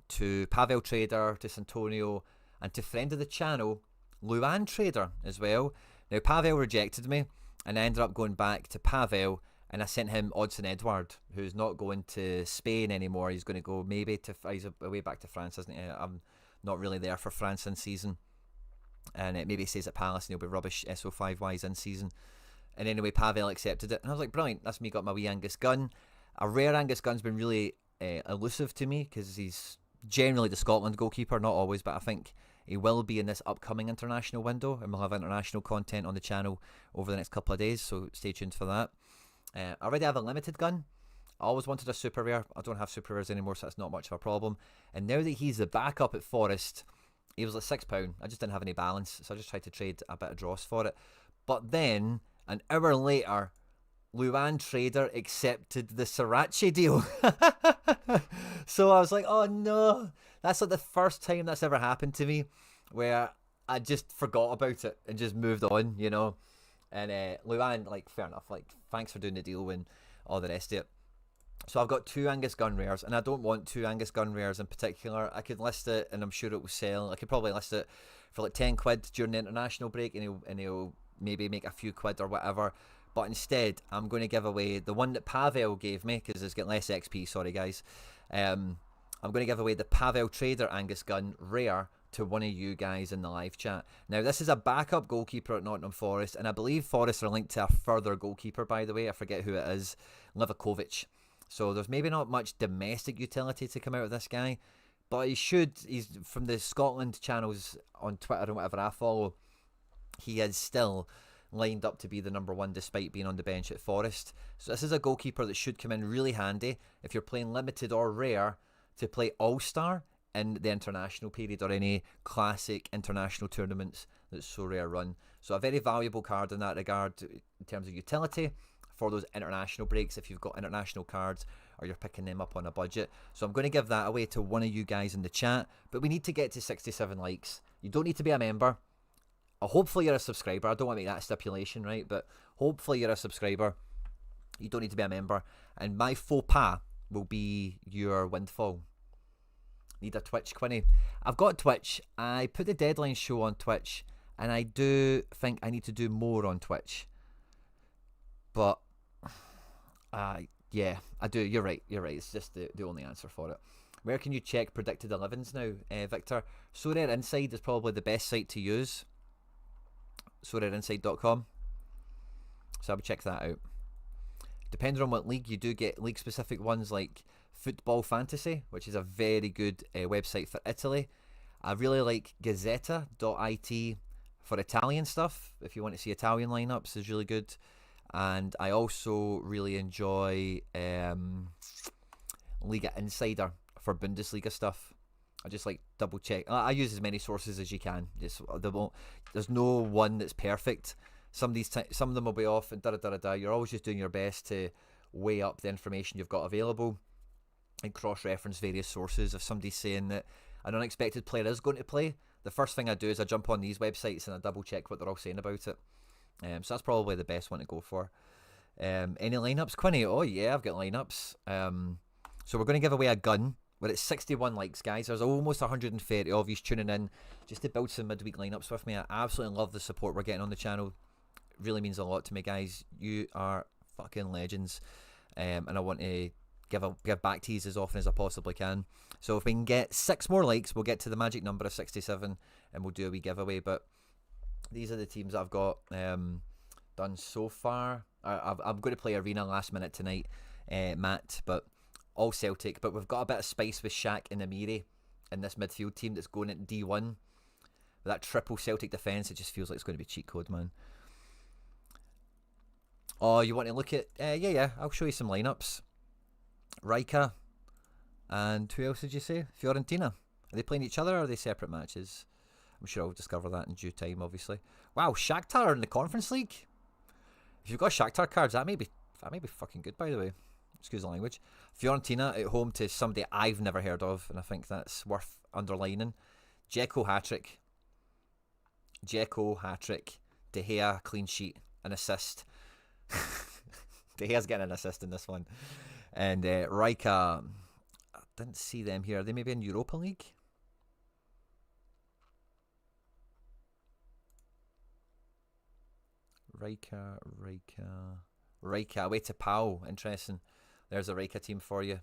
to Pavel Trader, to Santonio, and to friend of the channel, Luan Trader as well. Now, Pavel rejected me, and I ended up going back to Pavel, and I sent him Odsonne Edouard, who's not going to Spain anymore. He's going to go maybe to, he's away back to France, isn't he? I'm not really there for France in season. And it maybe stays at Palace and he'll be rubbish SO5-wise in season. And anyway, Pavel accepted it. And I was like, brilliant, that's me got my wee Angus Gunn. A rare Angus Gunn's been really elusive to me because he's generally the Scotland goalkeeper, not always, but I think he will be in this upcoming international window, and we'll have international content on the channel over the next couple of days, so stay tuned for that. I already have a limited gun. I always wanted a super rare. I don't have super rares anymore, so that's not much of a problem. And now that he's the backup at Forest, he was like £6. I just didn't have any balance, so I just tried to trade a bit of dross for it. But then, an hour later, Luan Trader accepted the Sorare deal. So I was like, oh no. That's like the first time that's ever happened to me, where I just forgot about it and just moved on, you know. And Luan, like, fair enough, like, thanks for doing the deal and all the rest of it. So I've got two Angus Gunn rares, and I don't want two Angus Gunn rares in particular. I could list it, and I'm sure it will sell. I could probably list it for like £10 during the international break, and he'll maybe make a few quid or whatever. But instead, I'm going to give away the one that Pavel gave me, because it's got less XP, sorry guys. I'm going to give away the Pavel Trader Angus Gunn rare to one of you guys in the live chat. Now, this is a backup goalkeeper at Nottingham Forest, and I believe Forest are linked to a further goalkeeper, by the way. I forget who it is. Livakovic. So there's maybe not much domestic utility to come out of this guy, but he's from the Scotland channels on Twitter and whatever I follow, he is still lined up to be the number one despite being on the bench at Forest. So this is a goalkeeper that should come in really handy if you're playing limited or rare to play All-Star in the international period or any classic international tournaments that Sorare run. So a very valuable card in that regard in terms of utility for those international breaks if you've got international cards or you're picking them up on a budget. So I'm going to give that away to one of you guys in the chat, but we need to get to 67 likes. You don't need to be a member. Hopefully you're a subscriber. I don't want to make that a stipulation, right? But hopefully you're a subscriber. You don't need to be a member. And my faux pas will be your windfall. Need a Twitch, Quinny. I've got Twitch. I put the Deadline show on Twitch, and I do think I need to do more on Twitch. But yeah, I do. You're right. It's just the only answer for it. Where can you check predicted 11s now, Victor? Sorare Inside is probably the best site to use. SorareInside.com. So I would check that out. Depending on what league, you do get league-specific ones like Football Fantasy, which is a very good website for Italy. I really like Gazzetta.it for Italian stuff. If you want to see Italian lineups, is really good. And I also really enjoy Liga Insider for Bundesliga stuff. I just like double check. I use as many sources as you can. There's no one that's perfect. Some of them will be off and da-da-da-da-da. You're always just doing your best to weigh up the information you've got available and cross-reference various sources. If somebody's saying that an unexpected player is going to play, the first thing I do is I jump on these websites and I double check what they're all saying about it. So that's probably the best one to go for. Any lineups, Quinny? Oh yeah, I've got lineups. So we're going to give away a gun. We're at 61 likes, guys. There's almost 130 of you tuning in just to build some midweek lineups with me. I absolutely love the support we're getting on the channel. It really means a lot to me, guys. You are fucking legends, and I want to give back to you as often as I possibly can. So if we can get 6 more likes, we'll get to the magic number of 67, and we'll do a wee giveaway. But these are the teams that I've got done so far. I'm going to play Arena last minute tonight, Matt, but all Celtic. But we've got a bit of spice with Shaq and Amiri in this midfield team that's going at D1. With that triple Celtic defence, it just feels like it's going to be cheat code, man. Oh, you want to look at... yeah, I'll show you some lineups. Rijeka and who else did you say? Fiorentina. Are they playing each other or are they separate matches? I'm sure I'll discover that in due time, obviously. Wow, Shakhtar in the Conference League. If you've got Shakhtar cards, that may be fucking good, by the way. Excuse the language. Fiorentina at home to somebody I've never heard of, and I think that's worth underlining. Dzeko hat-trick. De Gea clean sheet, an assist. De Gea's getting an assist in this one. And Rijeka, I didn't see them here. Are they maybe in Europa League? Rijeka, away to Pau. Interesting. There's a Rijeka team for you.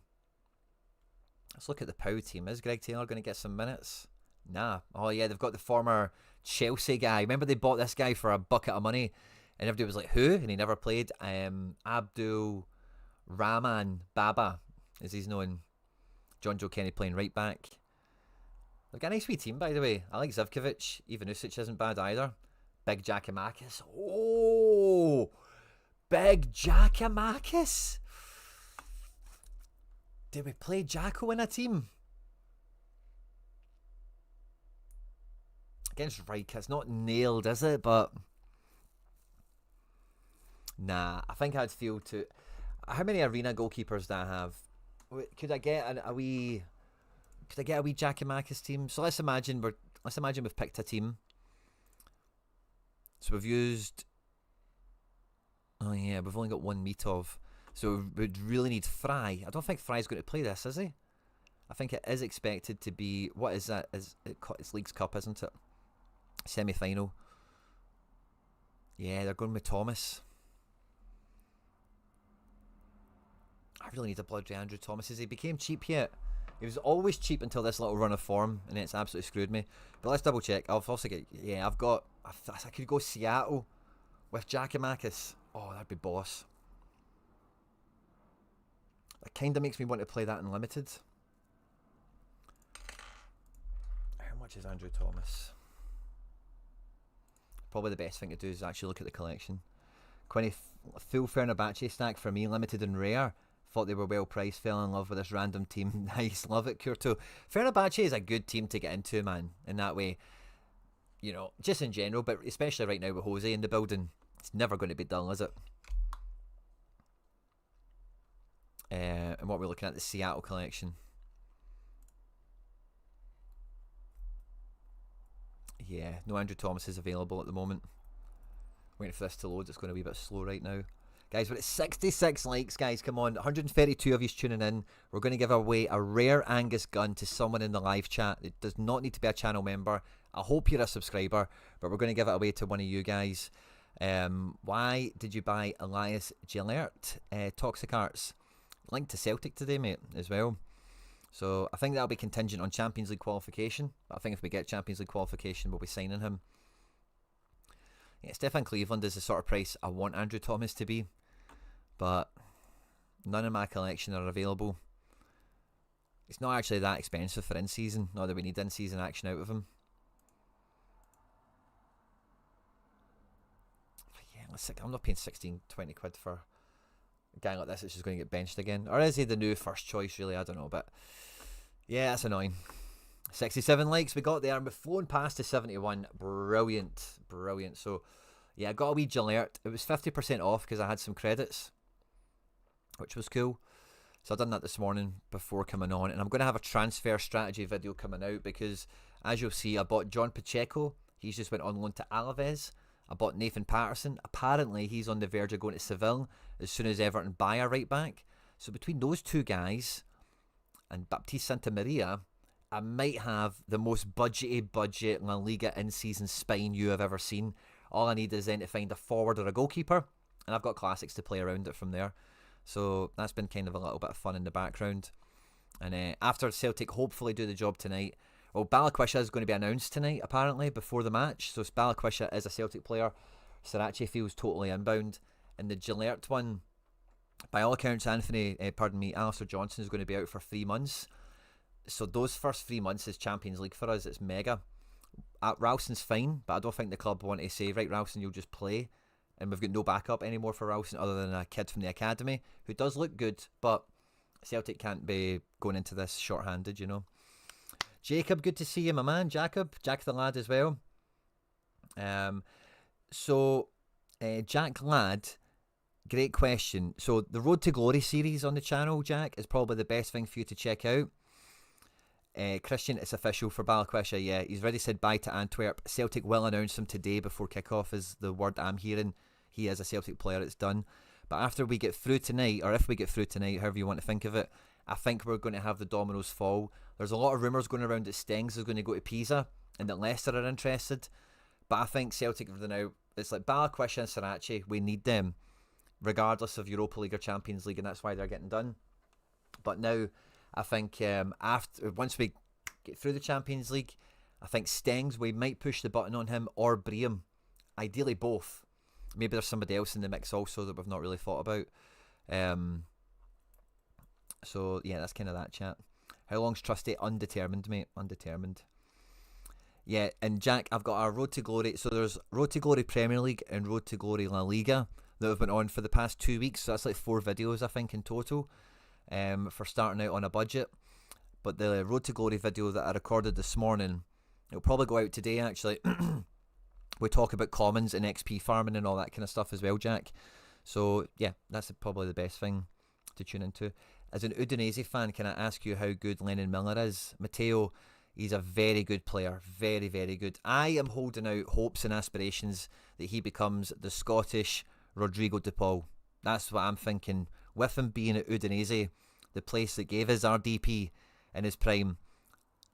Let's look at the Pau team. Is Greg Taylor going to get some minutes? Nah. Oh yeah, they've got the former Chelsea guy. Remember they bought this guy for a bucket of money? And everybody was like, who? And he never played. Abdul Rahman Baba, as he's known. John Joe Kenny playing right back. They've got a nice wee team, by the way. I like Zivkovic. Even Usic isn't bad either. Big Giacomakis. Oh! Big Giacomakis! Did we play Jacko in a team? Against Rijeka. It's not nailed, is it? But... nah, I think I'd feel to... How many arena goalkeepers do I have? Could I get a wee Giacomakis team? So let's imagine we've picked a team. So we've used... oh yeah, we've only got one Mitov. So we'd really need Fry. I don't think Fry's going to play this, is he? I think it is expected to be... what is that? It's League's Cup, isn't it? Semi-final. Yeah, they're going with Thomas. I really need a bloody Andrew Thomas. Has he became cheap yet? He was always cheap until this little run of form, and it's absolutely screwed me. But let's double check. I've also got... yeah, I've got... I could go Seattle with Giacomakis. Oh, that'd be boss. That kind of makes me want to play that in limited. How much is Andrew Thomas? Probably the best thing to do is actually look at the collection. Quinny, full Fenerbahce stack for me, limited and rare. Thought they were well priced, fell in love with this random team. Nice, love it, Kurto. Fenerbahce is a good team to get into, man, in that way. You know, just in general, but especially right now with Jose in the building. It's never going to be dull, is it? And what we're looking at, the Seattle collection. Yeah, no Andrew Thomas is available at the moment. Waiting for this to load. It's going to be a bit slow right now. Guys, we're at 66 likes, guys. Come on. 132 of you tuning in. We're going to give away a rare Angus gun to someone in the live chat. It does not need to be a channel member. I hope you're a subscriber, but we're going to give it away to one of you guys. Why did you buy Elias Gillert? Toxic Arts. Linked to Celtic today, mate, as well. So I think that'll be contingent on Champions League qualification. But I think if we get Champions League qualification, we'll be signing him. Yeah, Stefan Cleveland is the sort of price I want Andrew Thomas to be. But none in my collection are available. It's not actually that expensive for in-season. Not that we need in-season action out of him. But yeah, I'm not paying 16, 20 quid for a guy like this that's just going to get benched again. Or is he the new first choice, really? I don't know. But yeah, that's annoying. 67 likes we got there, and we've flown past to 71. Brilliant. So yeah, I got a wee Gillert. It was 50% off because I had some credits, which was cool. So I've done that this morning before coming on, and I'm going to have a transfer strategy video coming out because, as you'll see, I bought John Pacheco. He's just went on loan to Alaves. I bought Nathan Patterson. Apparently, he's on the verge of going to Seville as soon as Everton buy a right back. So between those two guys and Baptiste Santamaria, I might have the most budget La Liga in-season spine you have ever seen. All I need is then to find a forward or a goalkeeper, and I've got classics to play around it from there. So that's been kind of a little bit of fun in the background. And after Celtic hopefully do the job tonight, well, Balikwisha is going to be announced tonight, apparently, before the match. So Balikwisha is a Celtic player. Sorare feels totally inbound. And the Gillert one, by all accounts, Alistair Johnson is going to be out for 3 months. So those first 3 months is Champions League for us. It's mega. Ralston's fine, but I don't think the club want to say, right, Ralston, you'll just play. And we've got no backup anymore for Ralston other than a kid from the academy who does look good, but Celtic can't be going into this short-handed, you know. Jacob, good to see you, my man. Jack the lad as well. Jack Lad, great question. So the Road to Glory series on the channel, Jack, is probably the best thing for you to check out. Christian, it's official for Balikwisha. Yeah, he's already said bye to Antwerp. Celtic will announce him today before kickoff is the word I'm hearing. He is a Celtic player, it's done. But after we get through tonight, or if we get through tonight, however you want to think of it, I think we're going to have the dominoes fall. There's a lot of rumours going around that Stengs is going to go to Pisa and that Leicester are interested. But I think Celtic for the now, it's like Balikwisha and Sorare, we need them regardless of Europa League or Champions League, and that's why they're getting done. But now I think once we get through the Champions League, I think Stengs, we might push the button on him, or Brahim. Ideally both. Maybe there's somebody else in the mix also that we've not really thought about. So yeah, that's kind of that chat. How long's Trusty? Undetermined, mate. Undetermined. Yeah, and Jack, I've got our Road to Glory. So there's Road to Glory Premier League and Road to Glory La Liga that have been on for the past 2 weeks. So that's like 4 videos, I think, in total, for starting out on a budget. But the Road to Glory video that I recorded this morning, it'll probably go out today, actually. We talk about commons and XP farming and all that kind of stuff as well, Jack. So yeah, that's probably the best thing to tune into. As an Udinese fan, can I ask you how good Lennon Miller is? Matteo, he's a very good player. Very, very good. I am holding out hopes and aspirations that he becomes the Scottish Rodrigo de Paul. That's what I'm thinking. With him being at Udinese, the place that gave his RDP in his prime,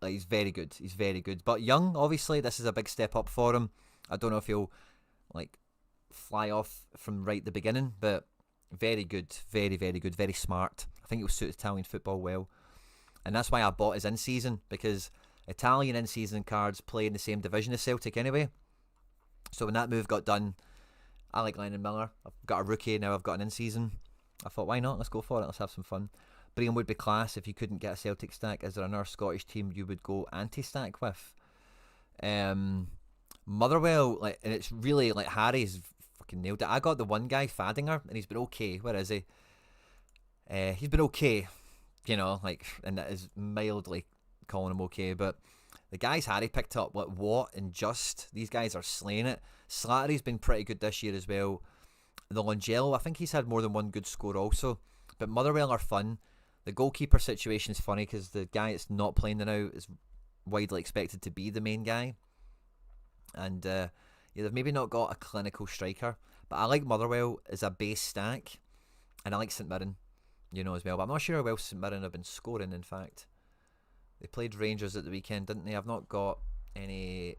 like, he's very good. He's very good. But young, obviously, this is a big step up for him. I don't know if he'll like fly off from right at the beginning, but very good, very, very good, very smart. I think he'll suit Italian football well. And that's why I bought his in-season, because Italian in-season cards play in the same division as Celtic anyway. So when that move got done, I like Lennon Miller. I've got a rookie, now I've got an in-season. I thought, why not? Let's go for it. Let's have some fun. Brahim would be class if you couldn't get a Celtic stack. Is there another Scottish team you would go anti-stack with? Motherwell, like, and it's really like Harry's fucking nailed it. I got the one guy, Fadinger, and he's been okay. Where is he? He's been okay, you know, like, and that is mildly calling him okay. But the guys Harry picked up, like Watt and Just, these guys are slaying it. Slattery's been pretty good this year as well. The Longello, I think he's had more than one good score also. But Motherwell are fun. The goalkeeper situation is funny because the guy that's not playing now is widely expected to be the main guy. And yeah, they've maybe not got a clinical striker, but I like Motherwell as a base stack, and I like St Mirren, you know, as well. But I'm not sure how well St Mirren have been scoring. In fact, they played Rangers at the weekend, didn't they? I've not got any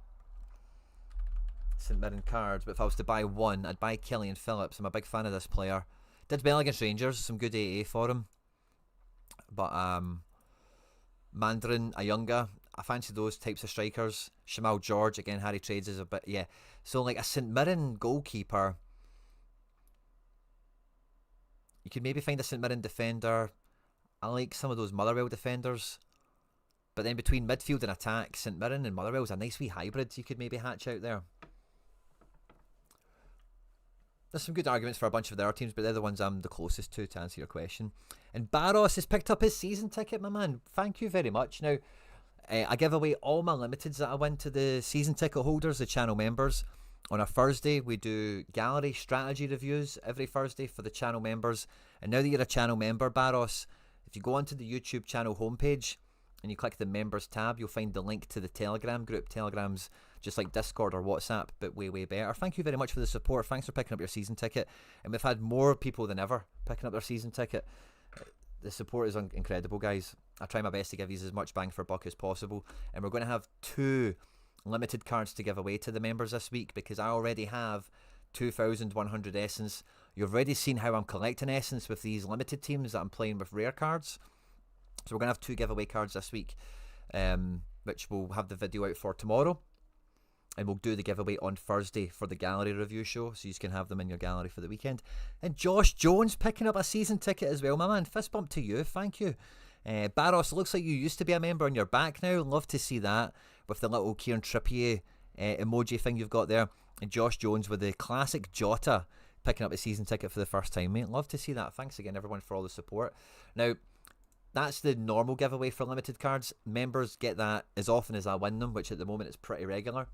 St Mirren cards, but if I was to buy one, I'd buy Killian Phillips. I'm a big fan of this player. Did well against Rangers, some good AA for him. But Mandarin, Ayunga, I fancy those types of strikers. Shamal George, again, Harry trades is a bit, yeah. So like a St Mirren goalkeeper, you could maybe find a St Mirren defender. I like some of those Motherwell defenders. But then between midfield and attack, St Mirren and Motherwell's a nice wee hybrid you could maybe hatch out there. There's some good arguments for a bunch of the other teams, but they're the ones I'm the closest to answer your question. And Barros has picked up his season ticket, my man. Thank you very much. Now, I give away all my limiteds that I win to the season ticket holders, the channel members. On a Thursday, we do gallery strategy reviews every Thursday for the channel members. And now that you're a channel member, Barros, if you go onto the YouTube channel homepage and you click the members tab, you'll find the link to the Telegram group. Telegram's just like Discord or WhatsApp, but way, way better. Thank you very much for the support. Thanks for picking up your season ticket. And we've had more people than ever picking up their season ticket. The support is incredible, guys. I try my best to give you as much bang for buck as possible. And we're going to have 2 limited cards to give away to the members this week, because I already have 2,100 essence. You've already seen how I'm collecting essence with these limited teams that I'm playing with rare cards. So we're going to have 2 giveaway cards this week, which we'll have the video out for tomorrow. And we'll do the giveaway on Thursday for the gallery review show, so you can have them in your gallery for the weekend. And Josh Jones picking up a season ticket as well, my man. Fist bump to you, thank you. Barros, looks like you used to be a member and you're back now. Love to see that with the little Kieran Trippier emoji thing you've got there. And Josh Jones with the classic Jota picking up a season ticket for the first time, mate. Love to see that. Thanks again, everyone, for all the support. Now, that's the normal giveaway for limited cards. Members get that as often as I win them, which at the moment is pretty regular.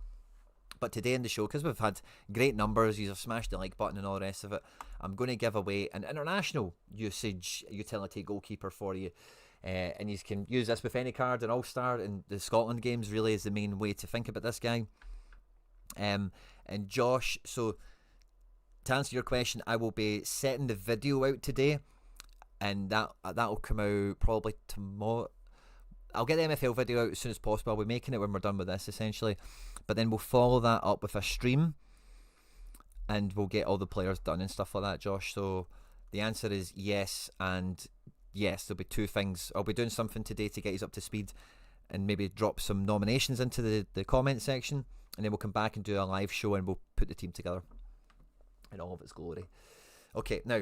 But today in the show, because we've had great numbers, you've smashed the like button and all the rest of it, I'm going to give away an international usage utility goalkeeper for you. And you can use this with any card in All-Star, and the Scotland games really is the main way to think about this guy. And Josh, so to answer your question, I will be setting the video out today, and that'll come out probably tomorrow. I'll get the MFL video out as soon as possible. I'll be making it when we're done with this, essentially. But then we'll follow that up with a stream, and we'll get all the players done and stuff like that, Josh. So the answer is yes, and yes, there'll be 2 things. I'll be doing something today to get you up to speed, and maybe drop some nominations into the comment section, and then we'll come back and do a live show, and we'll put the team together in all of its glory. Okay, now,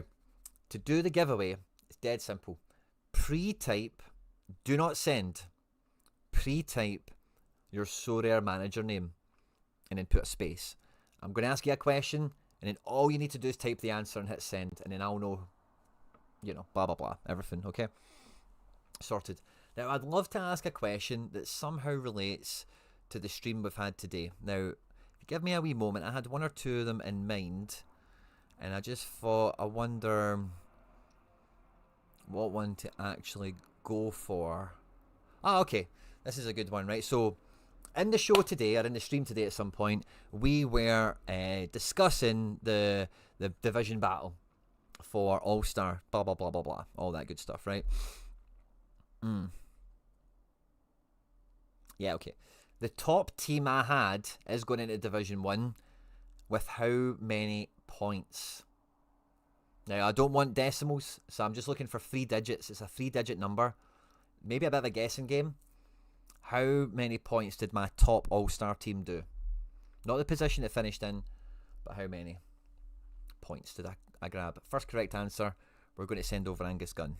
to do the giveaway, it's dead simple. Pre-type, do not send, pre-type your Sorare manager name, and then put a space. I'm going to ask you a question, and then all you need to do is type the answer and hit send, and then I'll know, you know, blah, blah, blah, everything, okay? Sorted. Now, I'd love to ask a question that somehow relates to the stream we've had today. Now, if you give me a wee moment, I had 1 or 2 of them in mind, and I just thought, I wonder what one to actually go for. Ah, okay. This is a good one, right? So, in the show today, or in the stream today at some point, we were discussing the division battle for All-Star, blah, blah, blah, blah, blah. All that good stuff, right? Yeah, okay. The top team I had is going into Division 1 with how many points? Now, I don't want decimals, so I'm just looking for 3 digits. It's a 3-digit number. Maybe a bit of a guessing game. How many points did my top All-Star team do? Not the position it finished in, but how many points did I grab? First correct answer, we're going to send over Angus Gunn.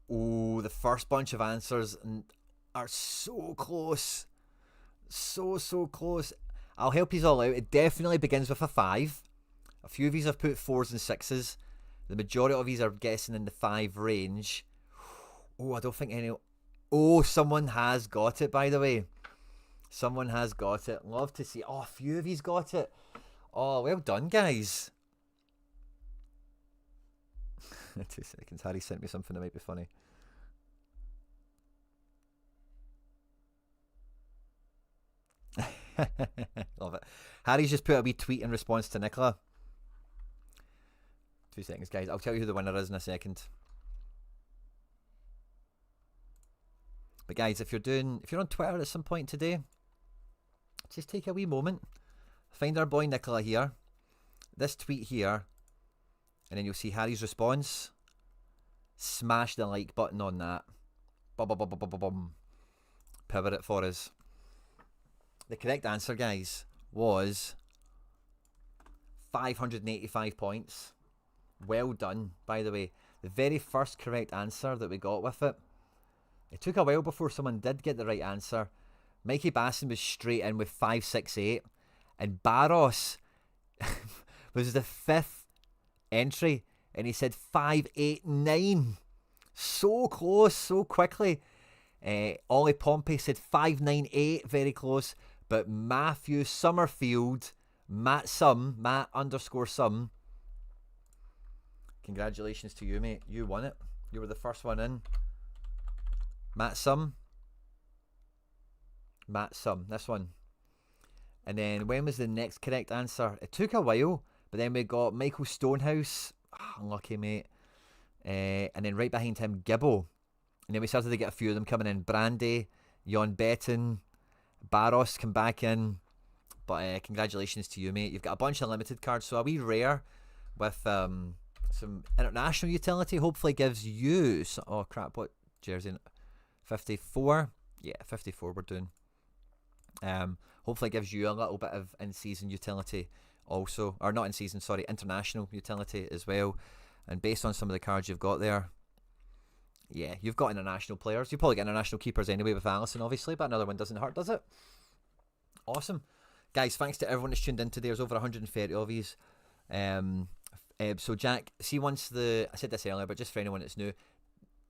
Oh, the first bunch of answers are so close. So close. I'll help you all out. It definitely begins with a 5. A few of these have put 4s and 6s. The majority of these are guessing in the 5 range. Oh, I don't think any... Oh, someone has got it, by the way. Someone has got it. Love to see... Oh, a few of these got it. Oh, well done, guys. 2 seconds. Harry sent me something that might be funny. Love it. Harry's just put a wee tweet in response to Nicola. 2 seconds, guys. I'll tell you who the winner is in a second. But guys, if you're on Twitter at some point today, just take a wee moment, find our boy Nicola here, this tweet here, and then you'll see Harry's response. Smash the like button on that. Bum. Power it for us. The correct answer, guys, was 585 points. Well done, by the way. The very first correct answer that we got with it. It took a while before someone did get the right answer. Mikey Basson was straight in with 568. And Barros was the 5th entry. And he said 589. So close, so quickly. Ollie Pompey said 598. Very close. But Matthew Summerfield, Matt _ Sum. Congratulations to you, mate. You won it. You were the first one in. Matt Sum. Matt Sum, this one. And then when was the next correct answer? It took a while, but then we got Michael Stonehouse. Unlucky, mate. And then right behind him, Gibbo. And then we started to get a few of them coming in. Brandy, Jon Betton, Barros come back in. But congratulations to you, mate. You've got a bunch of limited cards, so a wee rare with some international utility hopefully gives you... Oh, crap, what jersey? 54? Yeah, 54 we're doing. Hopefully it gives you a little bit of in-season utility also. Or not in-season, sorry, international utility as well. And based on some of the cards you've got there, yeah, you've got international players. You probably get international keepers anyway with Allison, obviously, but another one doesn't hurt, does it? Awesome. Guys, thanks to everyone that's tuned in today. There's over 130 of yous. So, Jack, see once I said this earlier, but just for anyone that's new,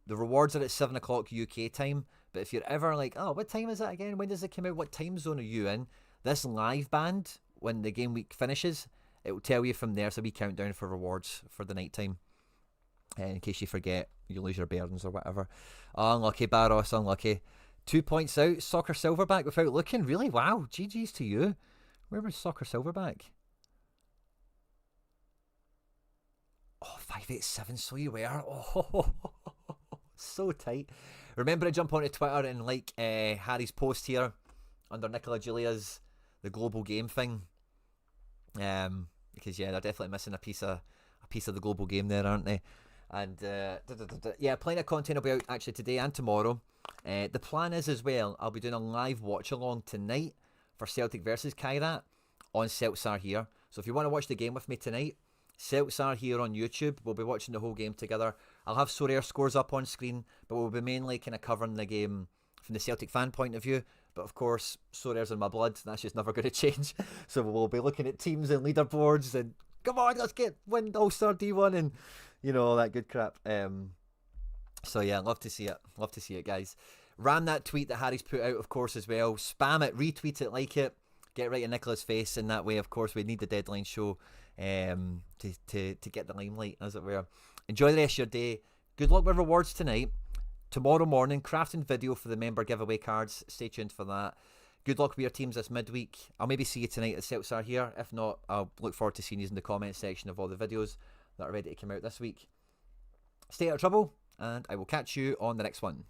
the rewards are at 7 o'clock UK time, but if you're ever like, oh, what time is that again? When does it come out? What time zone are you in? This live band, when the game week finishes, it will tell you from there. So we countdown for rewards for the night time. In case you forget, you lose your burdens or whatever. Oh, unlucky, Barros, unlucky. 2 points out, Soccer Silverback without looking. Really? Wow, GG's to you. Where was Soccer Silverback? Oh, 587, so you were. Oh, so tight. Remember to jump onto Twitter and like Harry's post here under Nicola Julia's the global game thing. Because yeah, they're definitely missing a piece of the global game there, aren't they? And yeah, plenty of content will be out actually today and tomorrow. The plan is as well, I'll be doing a live watch along tonight for Celtic versus Kairat on Celtsar here. So if you want to watch the game with me tonight, Celtsar here on YouTube. We'll be watching the whole game together. I'll have Sorare scores up on screen, but we'll be mainly kind of covering the game from the Celtic fan point of view. But of course, Sorare's in my blood. That's just never going to change. So we'll be looking at teams and leaderboards and come on, let's win All-Star D1 and all that good crap. So yeah, love to see it. Love to see it, guys. Ram that tweet that Harry's put out, of course, as well. Spam it, retweet it, like it. Get right in Nicola's face, and that way, of course, we need the deadline show to get the limelight, as it were. Enjoy the rest of your day. Good luck with rewards tonight. Tomorrow morning, crafting video for the member giveaway cards. Stay tuned for that. Good luck with your teams this midweek. I'll maybe see you tonight at Celtsar here. If not, I'll look forward to seeing you in the comment section of all the videos that are ready to come out this week. Stay out of trouble, and I will catch you on the next one.